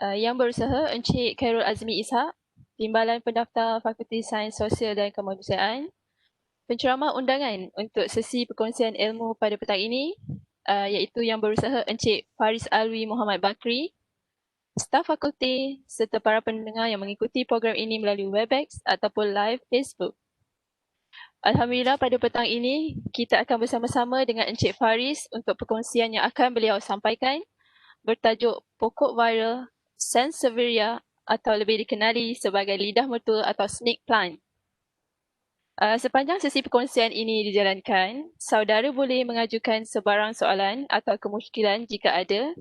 Yang berusaha Encik Khairul Azmi Ishak, Timbalan Pendaftar Fakulti Sains Sosial dan Kemanusiaan. Penceramah undangan untuk sesi perkongsian ilmu pada petang ini iaitu yang berusaha Encik Faris Alwi Muhammad Bakri, staf fakulti serta para pendengar yang mengikuti program ini melalui Webex ataupun live Facebook. Alhamdulillah pada petang ini kita akan bersama-sama dengan Encik Faris untuk perkongsian yang akan beliau sampaikan bertajuk pokok viral Sansevieria atau lebih dikenali sebagai lidah mertua atau snake plant. Sepanjang sesi perkongsian ini dijalankan, saudara boleh mengajukan sebarang soalan atau kemusykilan jika ada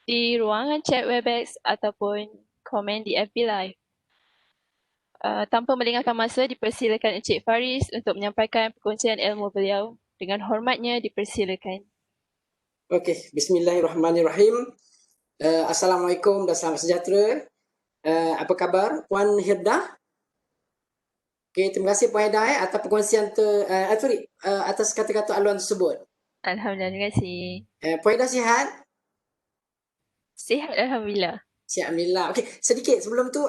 di ruangan chat Webex ataupun komen di FB Live. Tanpa melengahkan masa, dipersilakan Encik Faris untuk menyampaikan perkongsian ilmu beliau. Dengan hormatnya, dipersilakan. Okey, bismillahirrahmanirrahim. Assalamualaikum dan selamat sejahtera. Apa khabar Puan Hirdah? Okey, terima kasih Puan Hirdah atas perkongsian atas kata-kata aluan tersebut. Alhamdulillah, terima kasih. Puan Hirdah sihat? Sihat, Alhamdulillah. Sihat, Alhamdulillah. Okey, sedikit sebelum tu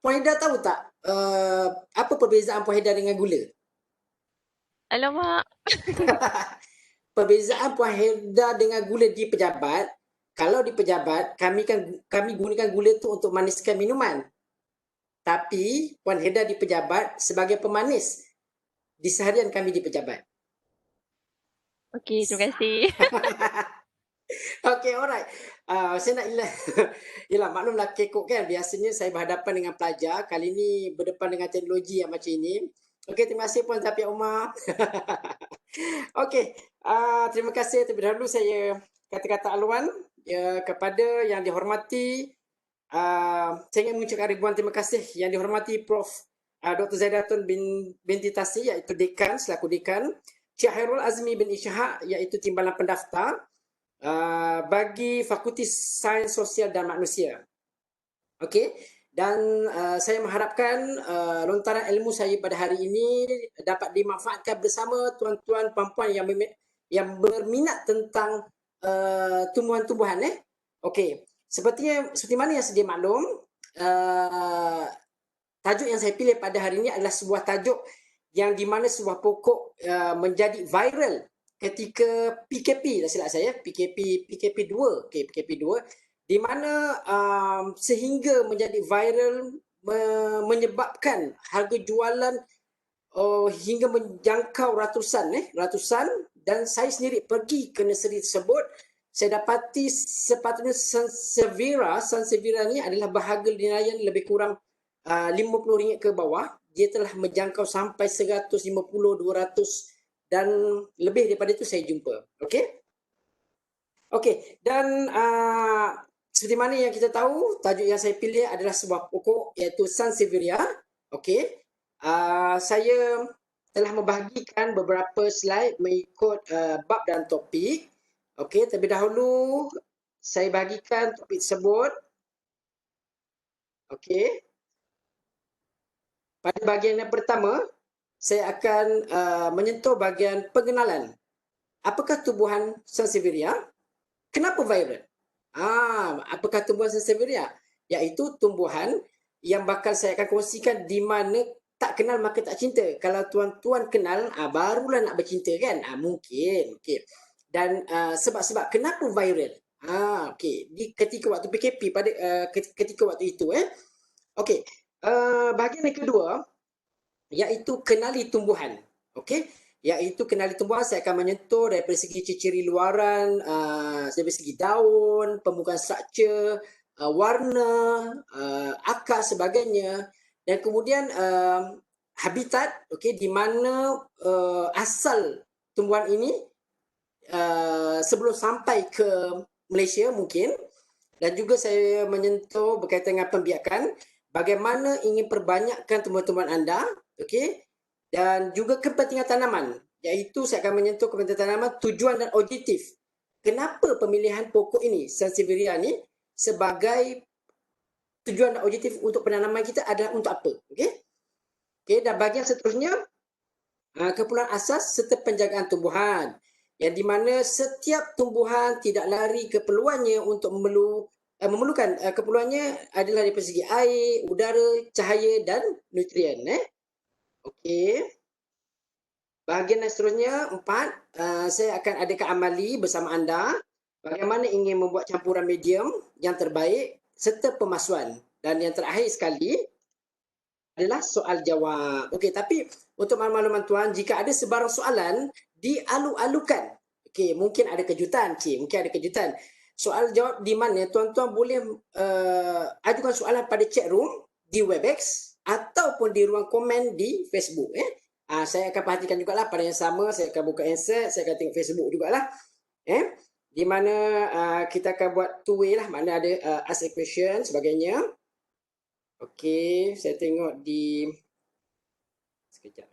Puan Hirdah tahu tak apa perbezaan Puan Hirdah dengan gula? Alamak. Perbezaan Puan Hirdah dengan gula di pejabat, kalau di pejabat kami gunakan gula tu untuk maniskan minuman. Tapi Puan Hirdah di pejabat sebagai pemanis di seharian kami di pejabat. Okey, terima kasih. Okey, alright. Saya nak yelah maklumlah kekok kan. Biasanya saya berhadapan dengan pelajar. Kali ini berdepan dengan teknologi yang macam ini. Okey, terima kasih Puan Zafiah Umar. Okey, terima kasih. Terlebih dahulu saya kata-kata aluan kepada yang dihormati. Saya ingin mengucapkan ribuan terima kasih yang dihormati Prof. Dr. Zaidatun binti Tasih iaitu dekan, selaku dekan, Cik Khairul Azmi bin Ishak iaitu timbalan pendaftar bagi Fakulti Sains Sosial dan Manusia. Okey, dan saya mengharapkan lontaran ilmu saya pada hari ini dapat dimanfaatkan bersama tuan-tuan puan-puan yang berminat tentang tumbuhan-tumbuhan. Okey. Seperti mana yang sedia maklum, tajuk yang saya pilih pada hari ini adalah sebuah tajuk yang di mana sebuah pokok menjadi viral ketika PKP, tak silap saya, PKP 2, PKP 2, di mana sehingga menjadi viral menyebabkan harga jualan hingga menjangkau ratusan, dan saya sendiri pergi ke nursery tersebut. Saya dapati sepatutnya Sansevieria ni adalah berharga dinayan lebih kurang RM50 ke bawah. Dia telah menjangkau sampai 150, 200 dan lebih daripada itu saya jumpa. Okey? Okey, dan seperti mana yang kita tahu, tajuk yang saya pilih adalah sebuah pokok iaitu Sansevieria. Okey. Saya telah membahagikan beberapa slide mengikut bab dan topik. Okey, terlebih dahulu saya bagikan topik tersebut. Okey. Pada bahagian yang pertama, saya akan menyentuh bahagian pengenalan. Apakah tumbuhan Sansevieria? Kenapa viral? Apakah tumbuhan Sansevieria? Iaitu tumbuhan yang bakal saya akan kongsikan di mana tak kenal maka tak cinta. Kalau tuan-tuan kenal, barulah nak bercinta kan? Mungkin. Okay. Dan sebab-sebab kenapa viral? Okay. Di ketika waktu PKP pada ketika waktu itu. Okay. Bahagian yang kedua, iaitu kenali tumbuhan. Okay. Iaitu kenali tumbuhan, saya akan menyentuh daripada segi ciri-ciri luaran, dari segi daun, pembukaan struktur, warna, akar sebagainya, dan kemudian habitat, okey, di mana asal tumbuhan ini sebelum sampai ke Malaysia mungkin, dan juga saya menyentuh berkaitan dengan pembiakan, bagaimana ingin perbanyakkan tumbuhan-tumbuhan anda, okey, dan juga kepentingan tanaman, iaitu saya akan menyentuh kepentingan tanaman, tujuan dan objektif. Kenapa pemilihan pokok ini, Sansevieria ni, sebagai tujuan dan objektif untuk penanaman kita adalah untuk apa? Okey. Okey, dan bahagian seterusnya, keperluan asas serta penjagaan tumbuhan, yang di mana setiap tumbuhan tidak lari keperluannya untuk memerlu memerlukan keperluannya adalah dari segi air, udara, cahaya dan nutrien. Okey. Bahagian yang seterusnya 4, saya akan adakan amali bersama anda bagaimana ingin membuat campuran medium yang terbaik serta pemasuan. Dan yang terakhir sekali adalah soal jawab. Okey, tapi untuk makluman tuan, jika ada sebarang soalan dialu-alukan. Okey, mungkin ada kejutan, mungkin ada kejutan. Soal jawab di mana tuan-tuan boleh ajukan soalan pada chat room di Webex ataupun di ruang komen di Facebook. Saya akan perhatikan jugalah pada yang sama, saya akan buka answer, saya akan tengok Facebook jugalah. Di mana kita akan buat two way lah, mana ada ask a question sebagainya. Okey, saya tengok di sekejap.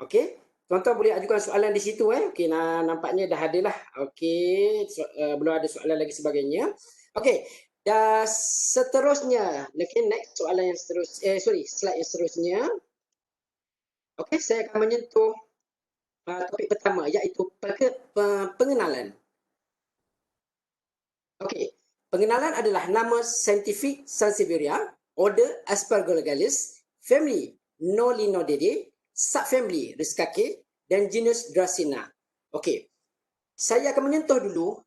Okey, tuan-tuan boleh ajukan soalan di situ. Okey, nampaknya dah ada lah. Okey, belum ada soalan lagi sebagainya. Okey, dan seterusnya, next soalan yang seterusnya, slide yang seterusnya. Okey, saya akan menyentuh topik pertama, iaitu pengenalan. Okey, pengenalan adalah nama saintifik Sansevieria, order Aspergillosaurus, family Nolinoideae, subfamily Riscaceae dan genus Dracaena. Okey, saya akan menyentuh dulu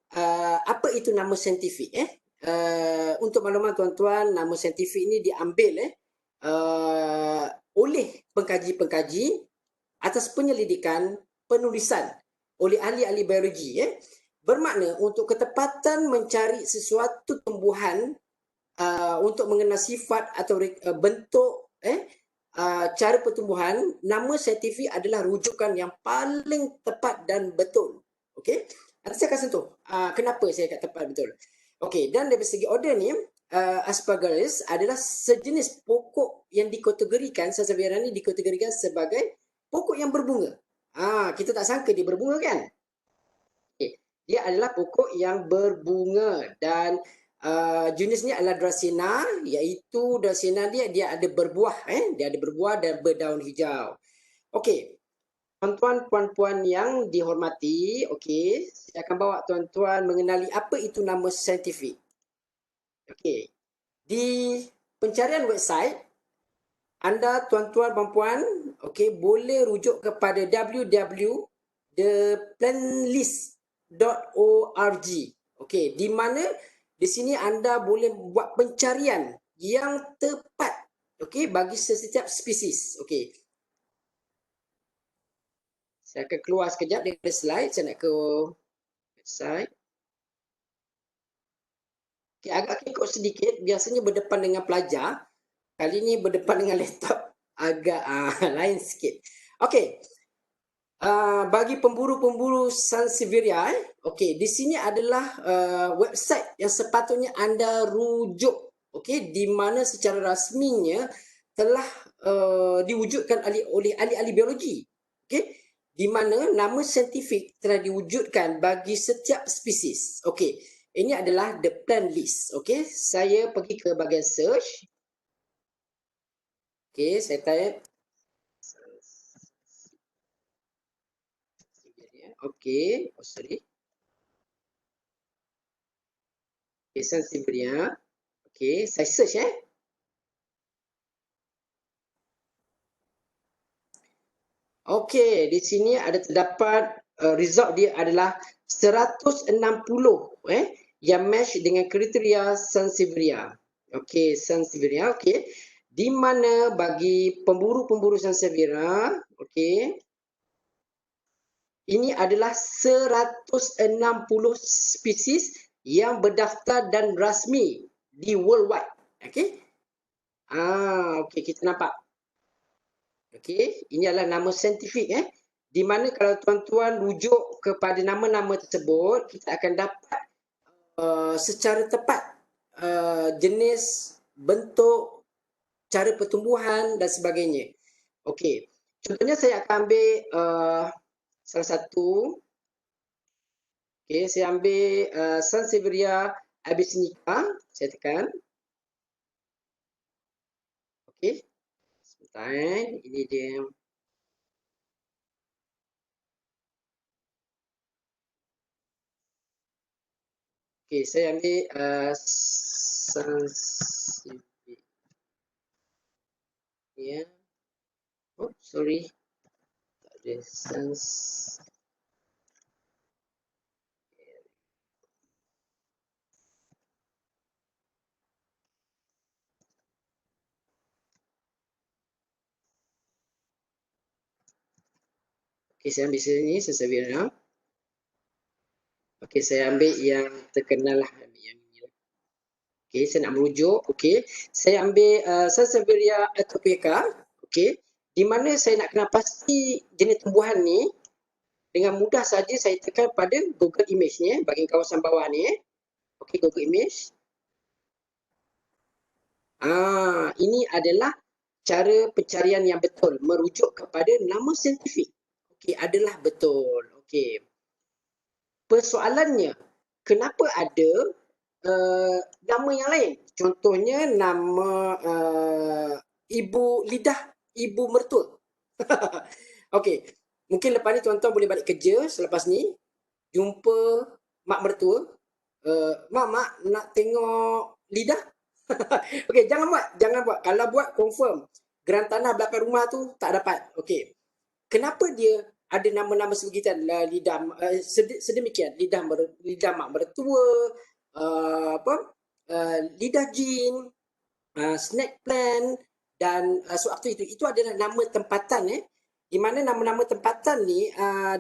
apa itu nama saintifik. Untuk makluman tuan-tuan, nama saintifik ini diambil oleh pengkaji-pengkaji atas penyelidikan penulisan oleh ahli-ahli biologi. Bermakna untuk ketepatan mencari sesuatu tumbuhan untuk mengenal sifat atau bentuk cara pertumbuhan, nama saintifik adalah rujukan yang paling tepat dan betul. Okey, nanti saya akan sentuh kenapa saya kata tepat betul. Okey, dan dari segi order ni, Aspergillus adalah sejenis pokok yang dikategorikan, Sansevieria ni dikategorikan sebagai pokok yang berbunga. Kita tak sangka dia berbunga kan? Okay. Dia adalah pokok yang berbunga dan jenisnya adalah Dracaena, iaitu Dracaena dia ada berbuah. Dia ada berbuah dan berdaun hijau. Okey, tuan-tuan, puan-puan yang dihormati, okey, saya akan bawa tuan-tuan mengenali apa itu nama saintifik. Okey, di pencarian website, anda tuan-tuan puan-puan, okey, boleh rujuk kepada www.theplantlist.org. Okey, di mana di sini anda boleh buat pencarian yang tepat, okey, bagi setiap spesies. Okey, saya akan keluar sekejap dari slide, saya nak ke website. Okay, agak kekok sedikit, biasanya berdepan dengan pelajar. Kali ni berdepan dengan laptop, agak lain sikit. Okey, bagi pemburu-pemburu Sansevieria, okey, di sini adalah website yang sepatutnya anda rujuk. Okey, di mana secara rasminya telah diwujudkan oleh ahli-ahli biologi. Okey, di mana nama saintifik telah diwujudkan bagi setiap spesies. Okey, ini adalah the plant list. Okey, saya pergi ke bahagian search. Okey, saya type. Okey, sorry. Okay, Sansevieria. Okey, saya search Okey, di sini ada terdapat result dia adalah 160 yang match dengan kriteria Sansevieria. Okey, Sansevieria, okey. Di mana bagi pemburu-pemburu Sansevieria, okey, ini adalah 160 spesies yang berdaftar dan rasmi di worldwide. Okey. Okey, kita nampak. Okey, ini adalah nama saintifik di mana kalau tuan-tuan rujuk kepada nama-nama tersebut, kita akan dapat secara tepat jenis, bentuk, cara pertumbuhan dan sebagainya. Okey, contohnya saya akan ambil salah satu. Okey, saya ambil Sansevieria abyssinica, saya tekan. Okey, sebentar ini dia. Okey, saya ambil sensitivity. Ya. Oh, sorry. Tak ada Okey, saya ambil sini Sansevieria. Okey, saya ambil yang terkenal lah. Ambil yang ini lah. Okey, saya nak merujuk. Okey, saya ambil Sansevieria atopica. Okey, di mana saya nak kenal pasti jenis tumbuhan ni, dengan mudah saja saya tekan pada Google Image ni, bahagian kawasan bawah ni. Okey, Google Image. Ini adalah cara pencarian yang betul, merujuk kepada nama saintifik. Okey, adalah betul. Okey. Persoalannya, kenapa ada nama yang lain? Contohnya nama ibu lidah, ibu mertua. Okey, mungkin lepas ni tuan-tuan boleh balik kerja selepas ni, jumpa mak mertua. Mak nak tengok lidah. Okey, jangan buat. Kalau buat confirm geran tanah belakang rumah tu tak dapat. Okey. Kenapa dia ada nama-nama sebegitu, lidah sedemikian, lidah mak mertua, lidah jin, snake plant, dan sewaktu itu adalah nama tempatan, di mana nama-nama tempatan ni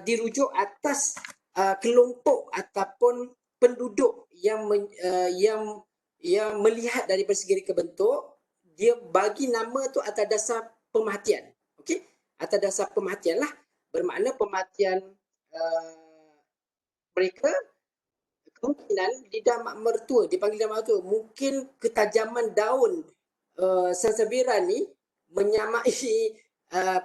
dirujuk atas kelompok ataupun penduduk yang melihat dari segi reka bentuk, dia bagi nama tu atas dasar pemerhatian. Okey, atas dasar pemerhatian lah, bermakna pemerhatian mereka. Kemungkinan lidah mak mertua, dipanggil lidah mak mertua, mungkin ketajaman daun Sansevieria ni menyamai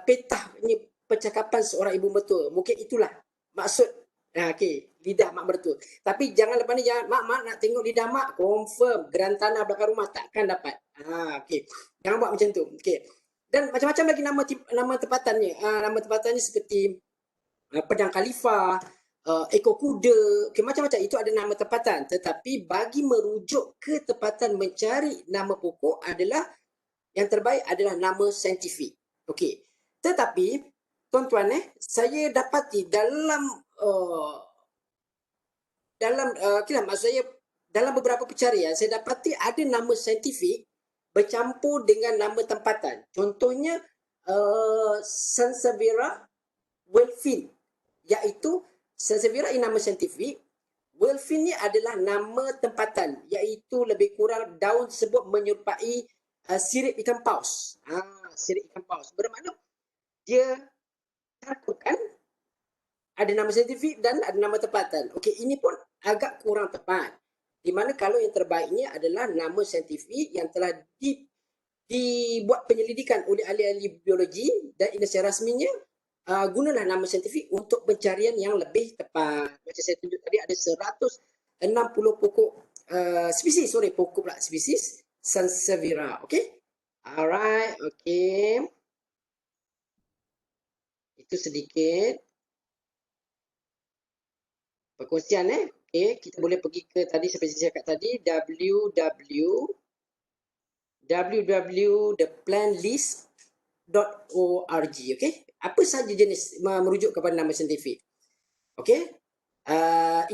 petah ni percakapan seorang ibu mertua. Mungkin itulah maksud okey, lidah mak mertua. Tapi jangan lepas ni, jangan mak nak tengok lidah mak, confirm geran tanah belakang rumah takkan dapat. Okey, jangan buat macam tu. Okey, dan macam-macam lagi nama tempatannya. Nama tempatannya seperti Pedang Khalifah, ekor kuda, okay, macam-macam itu ada nama tempatan. Tetapi bagi merujuk ke tempatan mencari nama pokok adalah yang terbaik adalah nama saintifik. Okey. Tetapi tuan-tuan saya dapati dalam maksud saya dalam beberapa pencarian saya dapati ada nama saintifik bercampur dengan nama tempatan. Contohnya Sansevieria Wilfin, iaitu Sansevieria ini nama saintifik, Wilfin ni adalah nama tempatan, iaitu lebih kurang daun tersebut menyerupai sirip ikan paus. Sirip ikan paus. Bermakna dia campurkan ada nama saintifik dan ada nama tempatan. Okey, ini pun agak kurang tepat. Di mana kalau yang terbaiknya adalah nama saintifik yang telah dibuat penyelidikan oleh ahli-ahli biologi, dan ini secara rasminya gunalah nama saintifik untuk pencarian yang lebih tepat. Macam saya tunjuk tadi ada 160 pokok spesies Sansevieria. Okey. Alright, okey. Itu sedikit perkongsian okey, kita boleh pergi ke tadi seperti saya cakap tadi www.theplantlist.org. okey. Apa sahaja jenis merujuk kepada nama saintifik. Okey.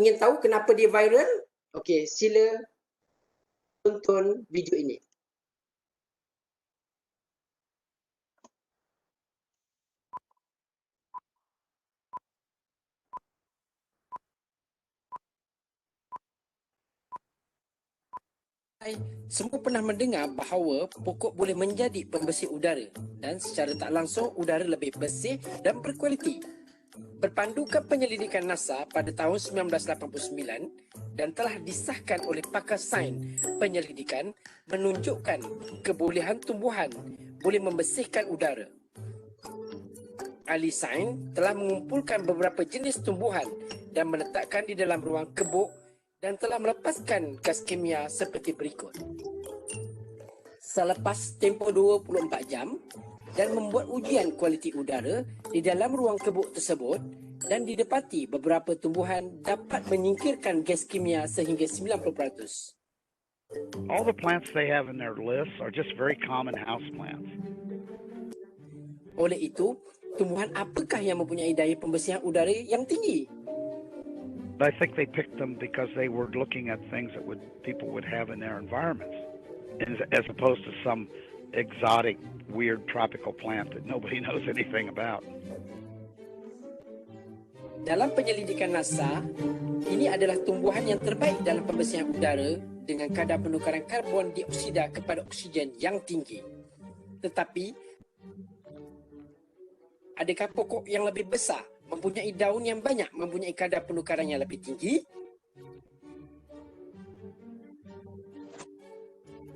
Ingin tahu kenapa dia viral? Okey, sila tonton video ini. Semua pernah mendengar bahawa pokok boleh menjadi pembersih udara, dan secara tak langsung udara lebih bersih dan berkualiti. Berpandukan penyelidikan NASA pada tahun 1989 dan telah disahkan oleh pakar sains penyelidikan, menunjukkan kebolehan tumbuhan boleh membersihkan udara. Ahli sains telah mengumpulkan beberapa jenis tumbuhan dan meletakkan di dalam ruang kebuk dan telah melepaskan gas kimia seperti berikut. Selepas tempoh 24 jam dan membuat ujian kualiti udara di dalam ruang kebuk tersebut, dan didapati beberapa tumbuhan dapat menyingkirkan gas kimia sehingga 90%. All the plants they have in their list are just very common house plants. Oleh itu, tumbuhan apakah yang mempunyai daya pembersihan udara yang tinggi? But I think they picked them because they were looking at things that people would have in their environments, as opposed to some exotic, weird tropical plant that nobody knows anything about. Dalam penyelidikan NASA, ini adalah tumbuhan yang terbaik dalam pembersihan udara dengan kadar penukaran karbon dioksida kepada oksigen yang tinggi. Tetapi, adakah pokok yang lebih besar, mempunyai daun yang banyak, mempunyai kadar penukaran yang lebih tinggi?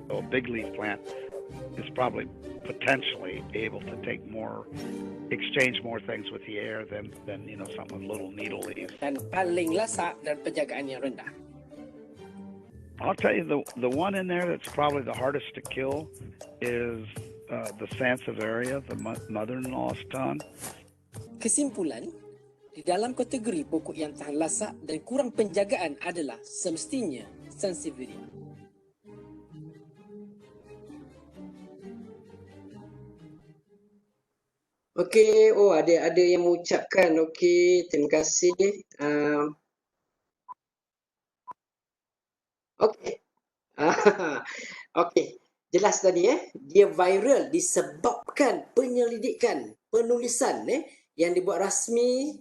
So a big leaf plant is probably potentially able to exchange more things with the air than something with little needle leaves. Dan paling lasak dan penjagaan yang rendah. I'll tell you the one in there that's probably the hardest to kill is the Sansevieria, the mother-in-law's tongue. Kesimpulan, di dalam kategori pokok yang tahan lasak dan kurang penjagaan adalah semestinya Sansevieria. Okey, ada yang mengucapkan. Okey, terima kasih. Okey. Okey, jelas tadi dia viral disebabkan penyelidikan, penulisan yang dibuat rasmi,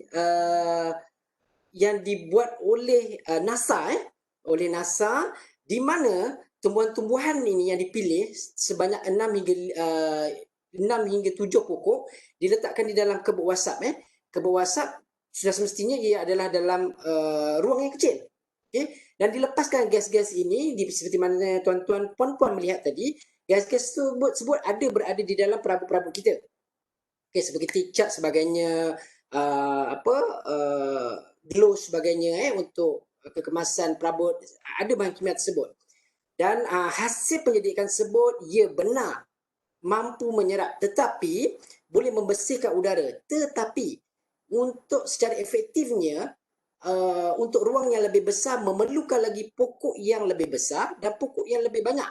yang dibuat oleh NASA oleh NASA, di mana tumbuhan-tumbuhan ini yang dipilih sebanyak 6 hingga 7 pokok diletakkan di dalam kebun WhatsApp. Kebun WhatsApp sudah semestinya ia adalah dalam ruang yang kecil. Okay? Dan dilepaskan gas-gas ini seperti mana tuan-tuan puan-puan melihat tadi, gas-gas tersebut berada di dalam perabot-perabot kita. Okay, seperti cat sebagainya, glow sebagainya untuk kekemasan perabot, ada bahan kimia tersebut. Dan hasil penyelidikan tersebut, ia benar mampu menyerap, tetapi boleh membersihkan udara. Tetapi untuk secara efektifnya, untuk ruang yang lebih besar memerlukan lagi pokok yang lebih besar dan pokok yang lebih banyak.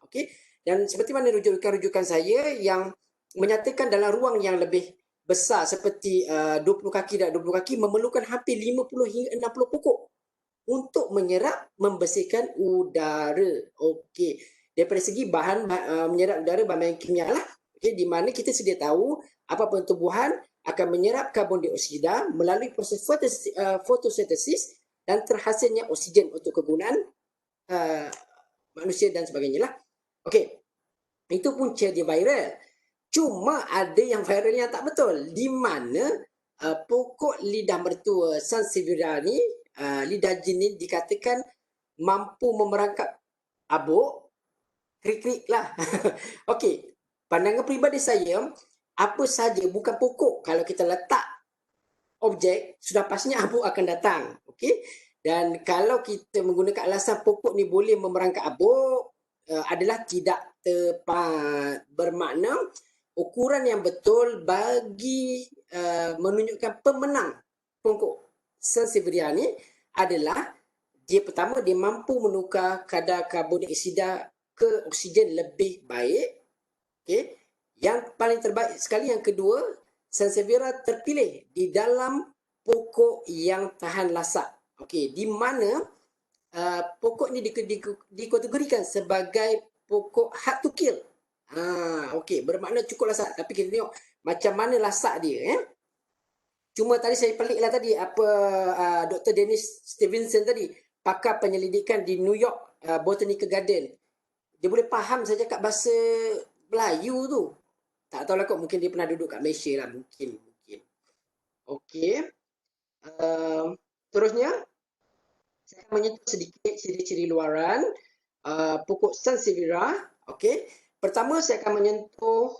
Okey. Dan seperti mana rujukan saya yang menyatakan dalam ruang yang lebih besar seperti 20 kaki dan 20 kaki memerlukan hampir 50 hingga 60 pokok untuk menyerap, membersihkan udara. Okey. Daripada segi bahan menyerap udara, bahan kimia lah. Okay, di mana kita sedia tahu apa-apa tumbuhan akan menyerap karbon dioksida melalui proses fotosintesis dan terhasilnya oksigen untuk kegunaan manusia dan sebagainya lah. Okey, itu punca dia viral. Cuma ada yang viral yang tak betul, di mana pokok lidah mertua Sansevieria ni, lidah jin ni dikatakan mampu memerangkap abuk, krik-krik lah. Okey, pandangan peribadi saya, apa saja bukan pokok, kalau kita letak objek, sudah pastinya abuk akan datang. Okey, dan kalau kita menggunakan alasan pokok ni boleh memerangkap abuk, adalah tidak tepat. Bermakna ukuran yang betul bagi menunjukkan pemenang pokok Sansevieria ni adalah dia pertama, dia mampu menukar kadar karbon dioksida ke oksigen lebih baik. Okey. Yang paling terbaik sekali yang kedua, Sansevieria terpilih di dalam pokok yang tahan lasak. Okey, di mana pokok ini dikategorikan sebagai pokok hard to kill. Okey, bermakna cukup lasak, tapi kita tengok macam mana lasak dia. Cuma tadi saya peliklah tadi apa Dr. Dennis Stevenson tadi, pakar penyelidikan di New York Botanical Garden. Dia boleh faham saya cakap bahasa Melayu tu. Tak tahulah kot, mungkin dia pernah duduk kat Malaysia lah. Mungkin. Okey. Terusnya, saya akan menyentuh sedikit ciri-ciri luaran pokok Sansevieria. Okey. Pertama, saya akan menyentuh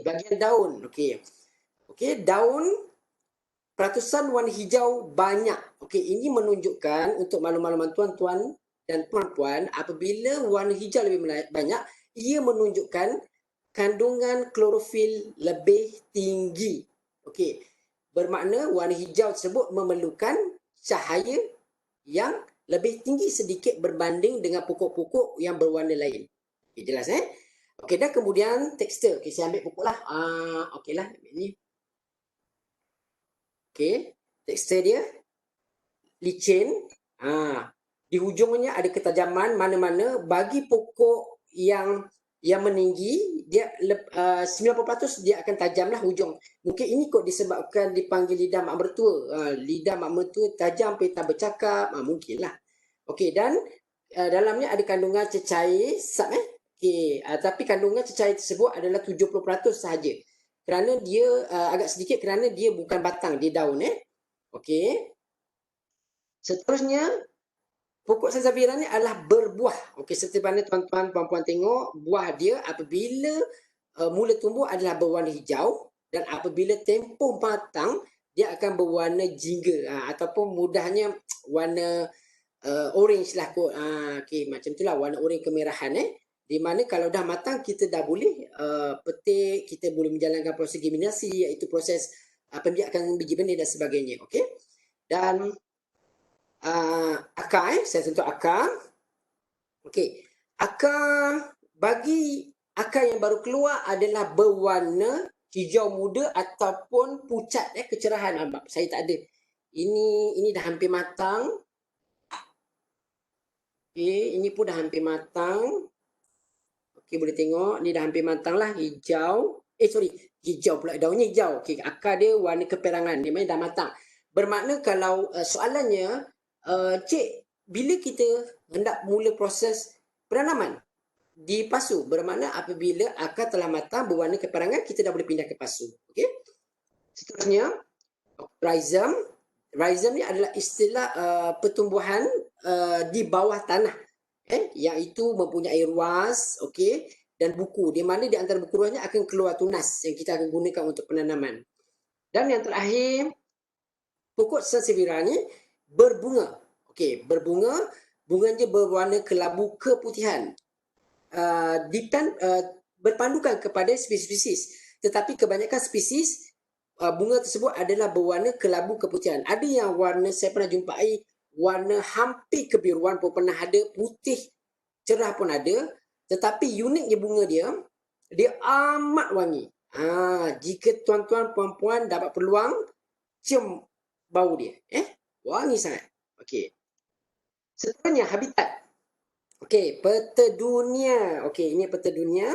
bagian daun. Okey, daun peratusan warna hijau banyak. Okey, ini menunjukkan untuk makluman tuan-tuan dan puan-puan, apabila warna hijau lebih banyak, ia menunjukkan kandungan klorofil lebih tinggi. Okey. Bermakna warna hijau tersebut memerlukan cahaya yang lebih tinggi sedikit berbanding dengan pokok-pokok yang berwarna lain. Okay, jelas Okey, dan kemudian tekstur. Okey, saya ambil pokok lah. Okeylah, ambil ni. Okey, tekstur dia licin. Di hujungnya ada ketajaman mana-mana bagi pokok yang meninggi, dia 90% dia akan tajamlah hujung. Mungkin ini kot disebabkan dipanggil lidah mak mertua. Lidah mak mertua tajam peta bercakap, mungkinlah. Okey, dan dalamnya ada kandungan cecair sap Okey, tapi kandungan cecair tersebut adalah 70% sahaja. Kerana dia agak sedikit kerana dia bukan batang, dia daun Okey. Seterusnya, pokok sansevieria ni adalah berbuah. Okey, seperti mana tuan-tuan, puan-puan tengok, buah dia apabila mula tumbuh adalah berwarna hijau dan apabila tempoh matang, dia akan berwarna jingga ataupun mudahnya warna orange lah kot. Okey, macam itulah warna orange kemerahan Di mana kalau dah matang, kita dah boleh petik, kita boleh menjalankan proses germinasi, iaitu proses pembiakan biji benih dan sebagainya. Okey. Dan akar saya sentuh akar. Okey. Bagi akar yang baru keluar adalah berwarna hijau muda ataupun pucat kecerahan. Saya tak ada. Ini dah hampir matang. Okey, ini pun dah hampir matang. Okey, boleh tengok ni dah hampir matang lah, hijau. Hijau pula, daunnya hijau. Okey, akar dia warna keperangan. Dia memang dah matang. Bermakna kalau soalannya, cik, bila kita hendak mula proses penanaman di pasu, bermakna apabila akar telah matang berwarna keperangan, kita dah boleh pindah ke pasu. Okey. Seterusnya, rhizome. Rhizome ni adalah istilah pertumbuhan di bawah tanah, iaitu mempunyai ruas, okey, dan buku, di mana di antara buku ruasnya akan keluar tunas yang kita akan gunakan untuk penanaman. Dan yang terakhir, pokok sansevieria ni berbunga. Okey, berbunga, bunganya berwarna kelabu keputihan. Berpandukan kepada spesies, tetapi kebanyakan spesies bunga tersebut adalah berwarna kelabu keputihan. Ada yang warna saya pernah jumpai warna hampir kebiruan pun pernah ada, putih cerah pun ada, tetapi uniknya bunga dia amat wangi. Jika tuan-tuan puan-puan dapat peluang, cium bau dia, wangi sangat. Okey. Seterusnya habitat. Okey, peta dunia. Okey, ini peta dunia.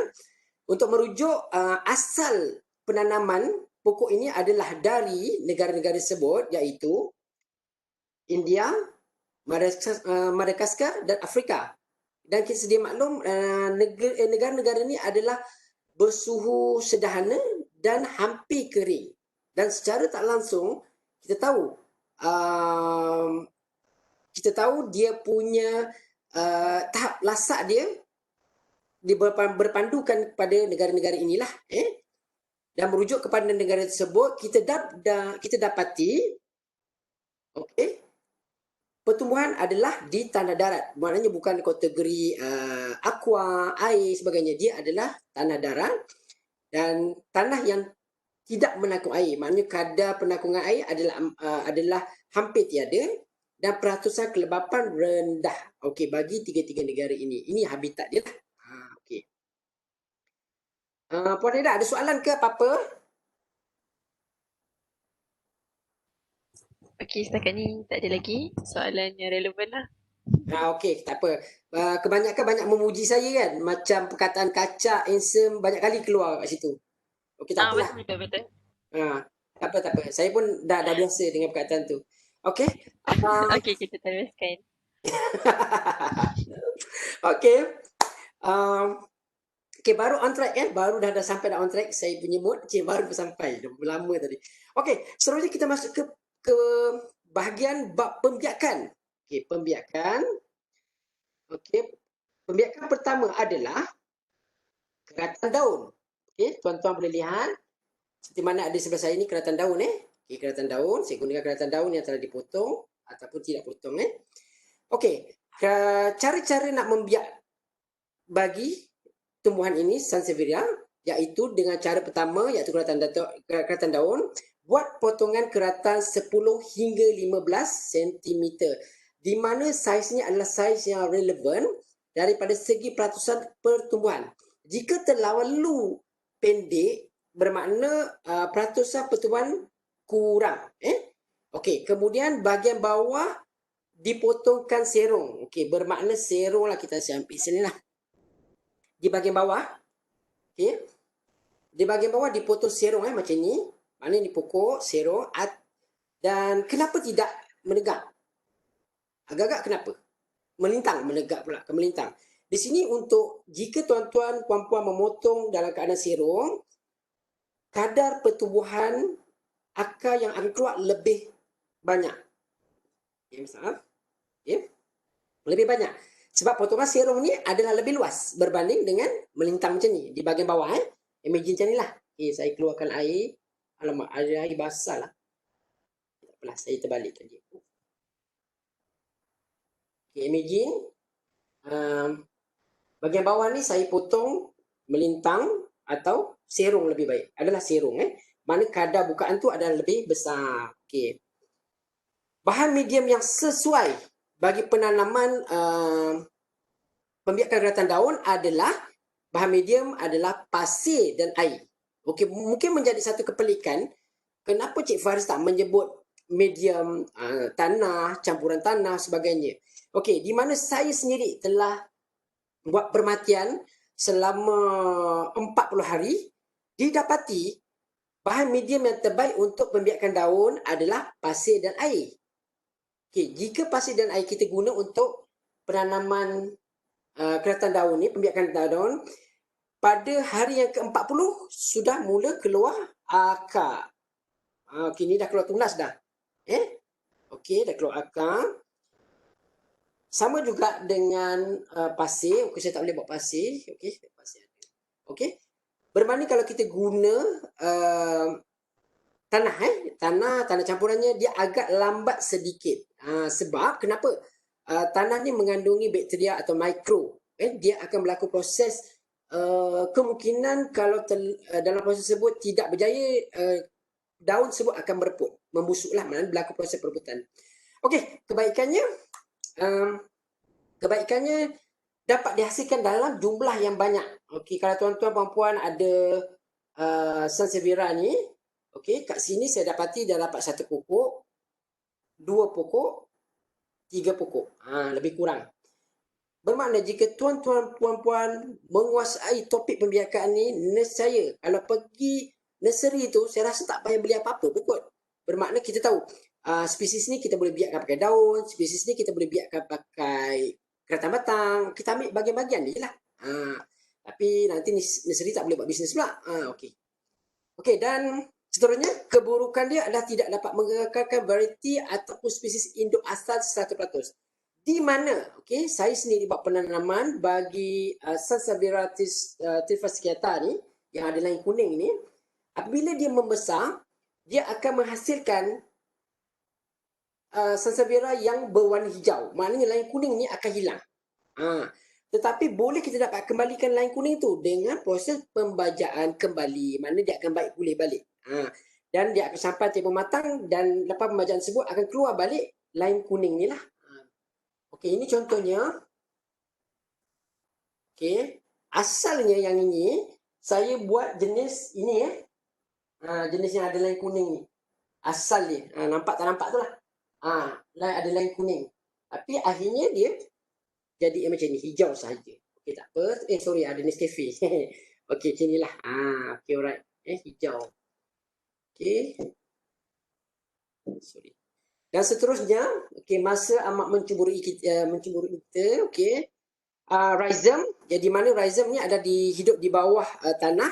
Untuk merujuk asal penanaman pokok ini adalah dari negara-negara tersebut, iaitu India, Madagaskar dan Afrika. Dan kita sedia maklum negara-negara ini adalah bersuhu sederhana dan hampir kering. Dan secara tak langsung kita tahu dia punya tahap lasak dia berpandukan kepada negara-negara inilah. Dan merujuk kepada negara tersebut, kita dapati pertumbuhan adalah di tanah darat. Maknanya bukan kategori aqua, air sebagainya. Dia adalah tanah darat dan tanah yang tidak menakung air. Maknanya kadar penakунgan air adalah hampir tiada dan peratusan kelembapan rendah. Okey, bagi tiga-tiga negara ini. Ini habitat dia lah. Okey. Puan Reda, ada soalan ke apa-apa? Okey, setakat ni tak ada lagi soalan yang relevan lah. Okey, tak apa. Kebanyakan banyak memuji saya kan. Macam perkataan kacak, handsome, banyak kali keluar kat situ. Okey, tak apalah. Betul. Tak apa. Saya pun dah biasa dengan perkataan tu. Okey. Okey, kita teruskan. Okey. Okey, baru on track baru dah sampai on track. Saya punya mood baru sampai. Dah lama tadi. Okey, seterusnya kita masuk ke bahagian bab pembiakan. Okey, pembiakan. Okey, pembiakan pertama adalah keratan daun. Okey, tuan-tuan boleh lihat seperti mana ada sebelah saya ni keratan daun Okey, keratan daun. Saya gunakan keratan daun yang telah dipotong ataupun tidak potong Okey, cara-cara nak membiak bagi tumbuhan ini sansevieria, iaitu dengan cara pertama, iaitu keratan daun, buat potongan keratan 10 hingga 15 cm, di mana saiznya adalah saiz yang relevan daripada segi peratusan pertumbuhan. Jika terlalu pendek, bermakna peratusan pertumbuhan kurang. Okey, kemudian bahagian bawah dipotongkan serong. Okey, bermakna serong lah, kita ambil sini lah. Di bahagian bawah, okey, di bahagian bawah dipotong serong macam ni. Maknanya ni pokok serong. Dan kenapa tidak menegak? Agak-agak kenapa? Melintang, menegak pula, melintang. Di sini untuk jika tuan-tuan puan-puan memotong dalam keadaan serong, kadar pertumbuhan akar yang akan keluar lebih banyak. Lebih banyak. Sebab potongan serong ni adalah lebih luas berbanding dengan melintang macam ni. Di bahagian bawah, imagine macam ni lah. Saya keluarkan air. Alamak, ada air basah lah. Tak apalah, saya terbalik tadi. Imagine. Bahagian bawah ni saya potong melintang atau serong lebih baik. Adalah serong. Mana kadar bukaan tu adalah lebih besar. Okey. Bahan medium yang sesuai bagi penanaman pembiakan keratan daun adalah bahan medium adalah pasir dan air. Okey, mungkin menjadi satu kepelikan kenapa Cik Faris tak menyebut medium tanah, campuran tanah sebagainya. Okey, di mana saya sendiri telah buat permatian selama 40 hari, didapati bahan medium yang terbaik untuk pembiakan daun adalah pasir dan air. Okey, jika pasir dan air kita guna untuk penanaman keratan daun ni, pembiakan daun, pada hari yang ke-40 sudah mula keluar akar. Okey, ni dah keluar tunas dah. Okey, dah keluar akar. Sama juga dengan pasir. Okey, saya tak boleh buat pasir. Okey, pasir ada. Okey. Bermakna kalau kita guna tanah, tanah campurannya dia agak lambat sedikit. Sebab kenapa? Tanah ni mengandungi bakteria atau mikro. Dia akan berlaku proses, kemungkinan kalau dalam proses tersebut tidak berjaya, daun tersebut akan bereput, membusuklah, maknanya berlaku proses perebutan. Okey, kebaikannya dapat dihasilkan dalam jumlah yang banyak. Okey, kalau tuan-tuan puan-puan ada Sansevieria ni, okey, kat sini saya dapati dah dapat 1 pokok, 2 pokok, 3 pokok. Lebih kurang. Bermakna jika tuan-tuan puan-puan menguasai topik pembiakan ni, nescaya kalau pergi nursery tu, saya rasa tak payah beli apa-apa pun kot. Bermakna kita tahu spesies ni kita boleh biarkan pakai daun, spesies ni kita boleh biarkan pakai keratan batang. Kita ambil bahagian-bahagian ni lah. Tapi nanti nursery tak boleh buat bisnes pula. Okey, dan seterusnya keburukan dia adalah tidak dapat mengekalkan varieti ataupun spesies induk asal 100%. Di mana, okey, saya sendiri buat penanaman bagi Sansevieria tifasciata ni, yang ada lain kuning ni. Apabila dia membesar, dia akan menghasilkan Sansevieria yang berwarna hijau. Maknanya lain kuning ni akan hilang. Tetapi boleh kita dapat kembalikan lain kuning tu dengan proses pembajaan kembali. Maknanya dia akan baik pulih balik. Dan dia akan sampai tempoh matang, dan lepas pembajaan tersebut akan keluar balik lain kuning ni lah. Okey, ini contohnya. Okey, asalnya yang ini saya buat jenis ini jenis yang ada lain kuning ni. Asal dia. Nampak tak nampak tu lah. Ada lain kuning. Tapi akhirnya dia jadi macam ni, hijau sahaja. Okey, tak apa. Sorry, ada Nescafe. Okey, macam ni lah. Okey, alright. Hijau. Okey. Sorry. Dan seterusnya, okey, masa amat mencemburui kita, okey. Rhizome, jadi mana rhizome ni ada hidup di bawah tanah.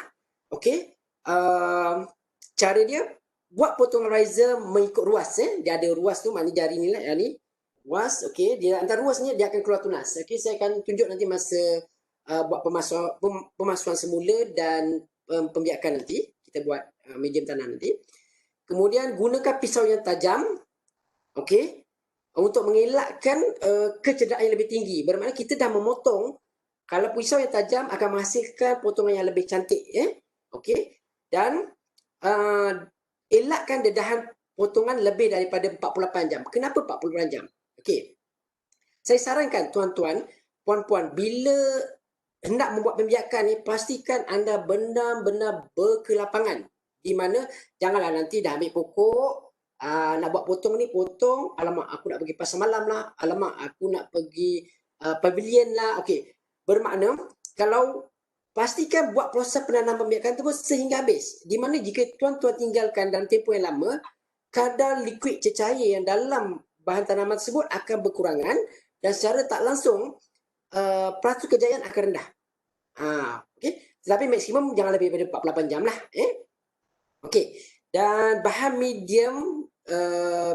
Okey. Cara dia buat potongan rhizome mengikut ruas. Dia ada ruas tu, maknanya jari ni lah, yang ni. Ruas, okey. Dia antara ruasnya dia akan keluar tunas. Okey, saya akan tunjuk nanti masa buat pemasukan semula dan pembiakan nanti. Kita buat medium tanah nanti. Kemudian gunakan pisau yang tajam. Okey, untuk mengelakkan kecederaan yang lebih tinggi. Bermakna kita dah memotong, kalau pisau yang tajam akan menghasilkan potongan yang lebih cantik. Okey. Dan elakkan dedahan potongan lebih daripada 48 jam. Kenapa 48 jam? Okey. Saya sarankan tuan-tuan, puan-puan, bila hendak membuat pembiakan ni, pastikan anda benar-benar berkelapangan. Di mana janganlah nanti dah ambil pokok, nak buat potong ni, potong, alamak aku nak pergi pasar malam lah, alamak aku nak pergi pavilion lah. Okey, bermakna kalau pastikan buat proses penanaman pembiakan terus sehingga habis. Di mana jika tuan-tuan tinggalkan dalam tempoh yang lama, kadar liquid cecair yang dalam bahan tanaman tersebut akan berkurangan dan secara tak langsung peratus kejayaan akan rendah. Okey. Tetapi maksimum jangan lebih daripada 48 jam lah. Okey. Dan bahan medium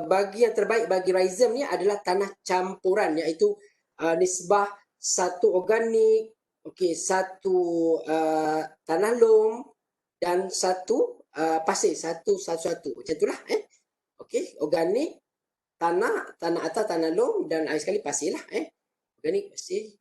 bagi yang terbaik bagi rhizome ni adalah tanah campuran, iaitu nisbah 1 organik, okey, 1 tanah lom dan 1 pasir, 1-1-1. Macam itulah. Okey, organik, tanah atas, tanah lom dan sekali pasir lah. Organik, pasir.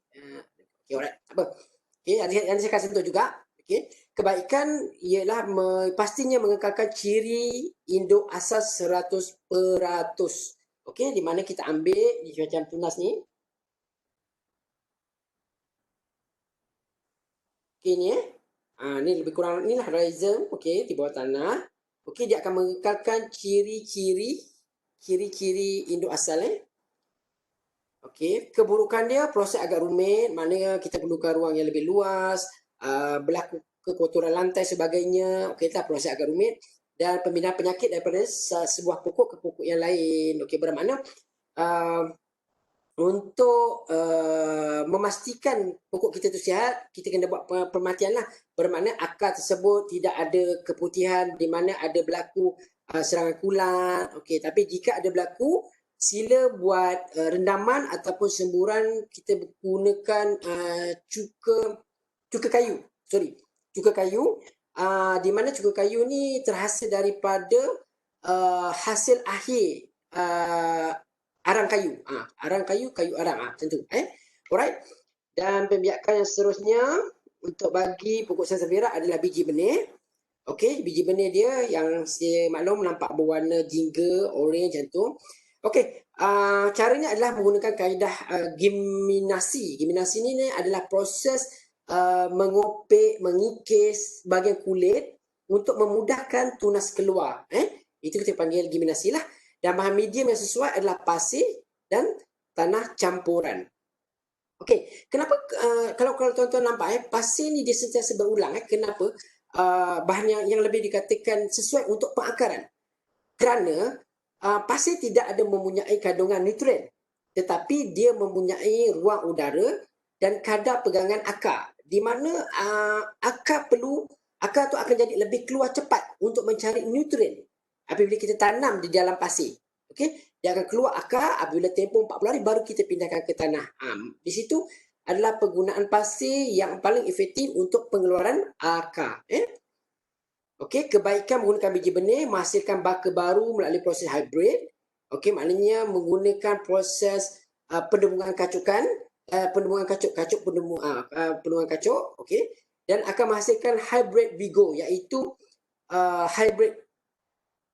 Okey, alright. Tak apa. Okey, yang saya akan sentuh juga. Okey, kebaikan ialah pastinya mengekalkan ciri induk asas 100%. Okey, di mana kita ambil di macam tunas ni. Okey, ni ni lebih kurang inilah rhizome, okey, di bawah tanah. Okey, dia akan mengekalkan ciri-ciri induk asal. Okey, keburukan dia proses agak rumit, maknanya kita perlukan ruang yang lebih luas, berlaku kekotoran lantai sebagainya. Okey, tak, proses agak rumit dan pembinaan penyakit daripada sebuah pokok ke pokok yang lain. Okey, bermakna untuk memastikan pokok kita tu sihat, kita kena buat pemerhatian lah. Bermakna akar tersebut tidak ada keputihan di mana ada berlaku serangan kulat. Okey, tapi jika ada berlaku, sila buat rendaman ataupun semburan. Kita gunakan cuka kayu. Cuka kayu. Di mana cuka kayu ni terhasil daripada hasil akhir arang kayu. Arang kayu arang. Macam tu. Alright. Dan pembiakan yang seterusnya untuk bagi pokok sansevieria adalah biji benih. Okey, biji benih dia yang saya maklum nampak berwarna jingga, orange macam tu. Okey, caranya adalah menggunakan kaedah geminasi. Geminasi ni adalah proses mengopek, mengikis bahagian kulit untuk memudahkan tunas keluar. Itu kita panggil geminasi lah. Dan bahan medium yang sesuai adalah pasir dan tanah campuran. Okey, kenapa kalau tuan-tuan nampak pasir ni dia sentiasa berulang. Kenapa? Bahan yang lebih dikatakan sesuai untuk pengakaran. Kerana pasir tidak ada mempunyai kandungan nutrien, tetapi dia mempunyai ruang udara dan kadar pegangan akar, di mana akar tu akan jadi lebih keluar cepat untuk mencari nutrien apabila kita tanam di dalam pasir. Okey, dia akan keluar akar apabila tempoh 40 hari baru kita pindahkan ke tanah. Di situ adalah penggunaan pasir yang paling efektif untuk pengeluaran akar. Okey, kebaikan menggunakan biji benih menghasilkan baka baru melalui proses hybrid. Okey, maknanya menggunakan proses pendemungan kacukan, pendemungan kacuk, okey, dan akan menghasilkan hybrid vigo, iaitu hybrid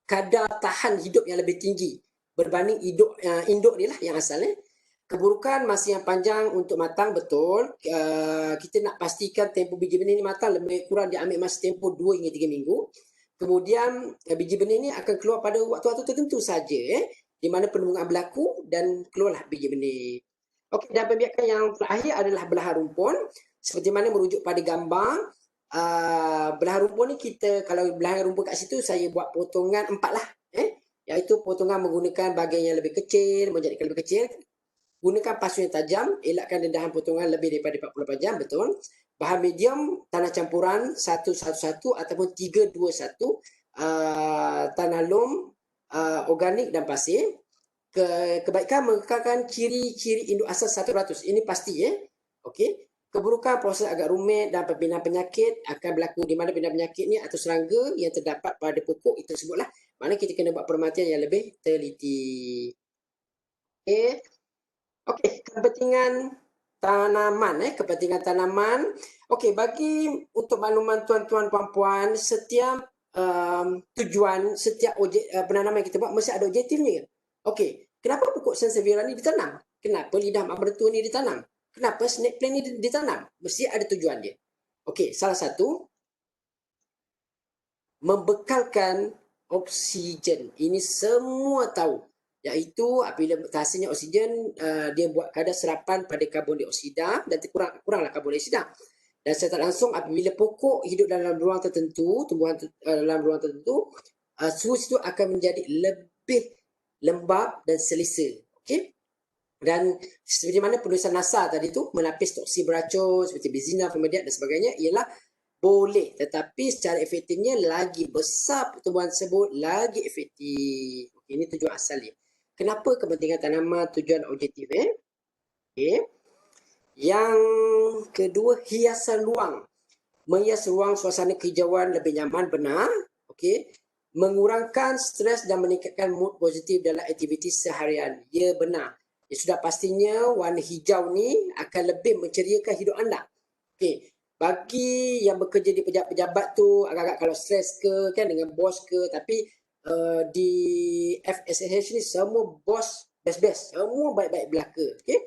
kadar tahan hidup yang lebih tinggi berbanding induk dia lah yang asalnya. Keburukan masa yang panjang untuk matang, betul. Kita nak pastikan tempoh biji benih ni matang lebih kurang dia ambil masa tempoh 2 hingga 3 minggu. Kemudian biji benih ni akan keluar pada waktu-waktu tertentu saja, di mana penembungan berlaku dan keluarlah biji benih. Okey, dan pembiakan yang terakhir adalah belahan rumpun. Seperti mana merujuk pada gambar, belahan rumpun ni kalau belahan rumpun kat situ saya buat potongan 4 lah, iaitu potongan menggunakan bahagian yang lebih kecil, menjadikan lebih kecil. Gunakan pasu yang tajam, elakkan dedahan potongan lebih daripada 48 jam, betul. Bahan medium, tanah campuran 1-1-1 ataupun 3-2-1, tanah lom, organik dan pasir. Kebaikan mengekalkan ciri-ciri induk asal 100. Ini pasti. Okey. Keburukan proses agak rumit dan pembinaan penyakit akan berlaku, di mana pembinaan penyakit ni atau serangga yang terdapat pada pokok itu tersebutlah. Maknanya kita kena buat perhatian yang lebih teliti. Okey, kepentingan tanaman, kepentingan tanaman. Okey, bagi untuk makluman tuan-tuan puan-puan, setiap tujuan, setiap penanaman yang kita buat mesti ada objektifnya. Okey, kenapa pokok sansevieria ni ditanam? Kenapa lidah mak mertua ni ditanam? Kenapa snake plant ni ditanam? Mesti ada tujuan dia. Okey, salah satu membekalkan oksigen. Ini semua tahu. Iaitu apabila hasilnya oksigen, dia buat kadar serapan pada karbon dioksida dan kuranglah karbon dioksida. Dan secara langsung apabila pokok hidup dalam ruang tertentu, tumbuhan dalam ruang tertentu, suhu situ akan menjadi lebih lembap dan selesa. Okey? Dan seperti mana penulisan NASA tadi tu, melapis toksin beracun seperti benzina, formaldehid dan sebagainya, ialah boleh, tetapi secara efektifnya lagi besar pertumbuhan tersebut, lagi efektif. Okay, ini tujuan asal dia. Kenapa kepentingan tanaman tujuan objektif? Okay. Yang kedua, hiasan ruang. Menghias ruang suasana kehijauan lebih nyaman, benar. Okay. Mengurangkan stres dan meningkatkan mood positif dalam aktiviti seharian. Ya, benar. Ya, sudah pastinya warna hijau ni akan lebih menceriakan hidup anda. Okay. Bagi yang bekerja di pejabat-pejabat tu, agak-agak kalau stres ke, kan, dengan bos ke, tapi di FSH ni semua bos best-best, semua baik-baik belaka. Okay?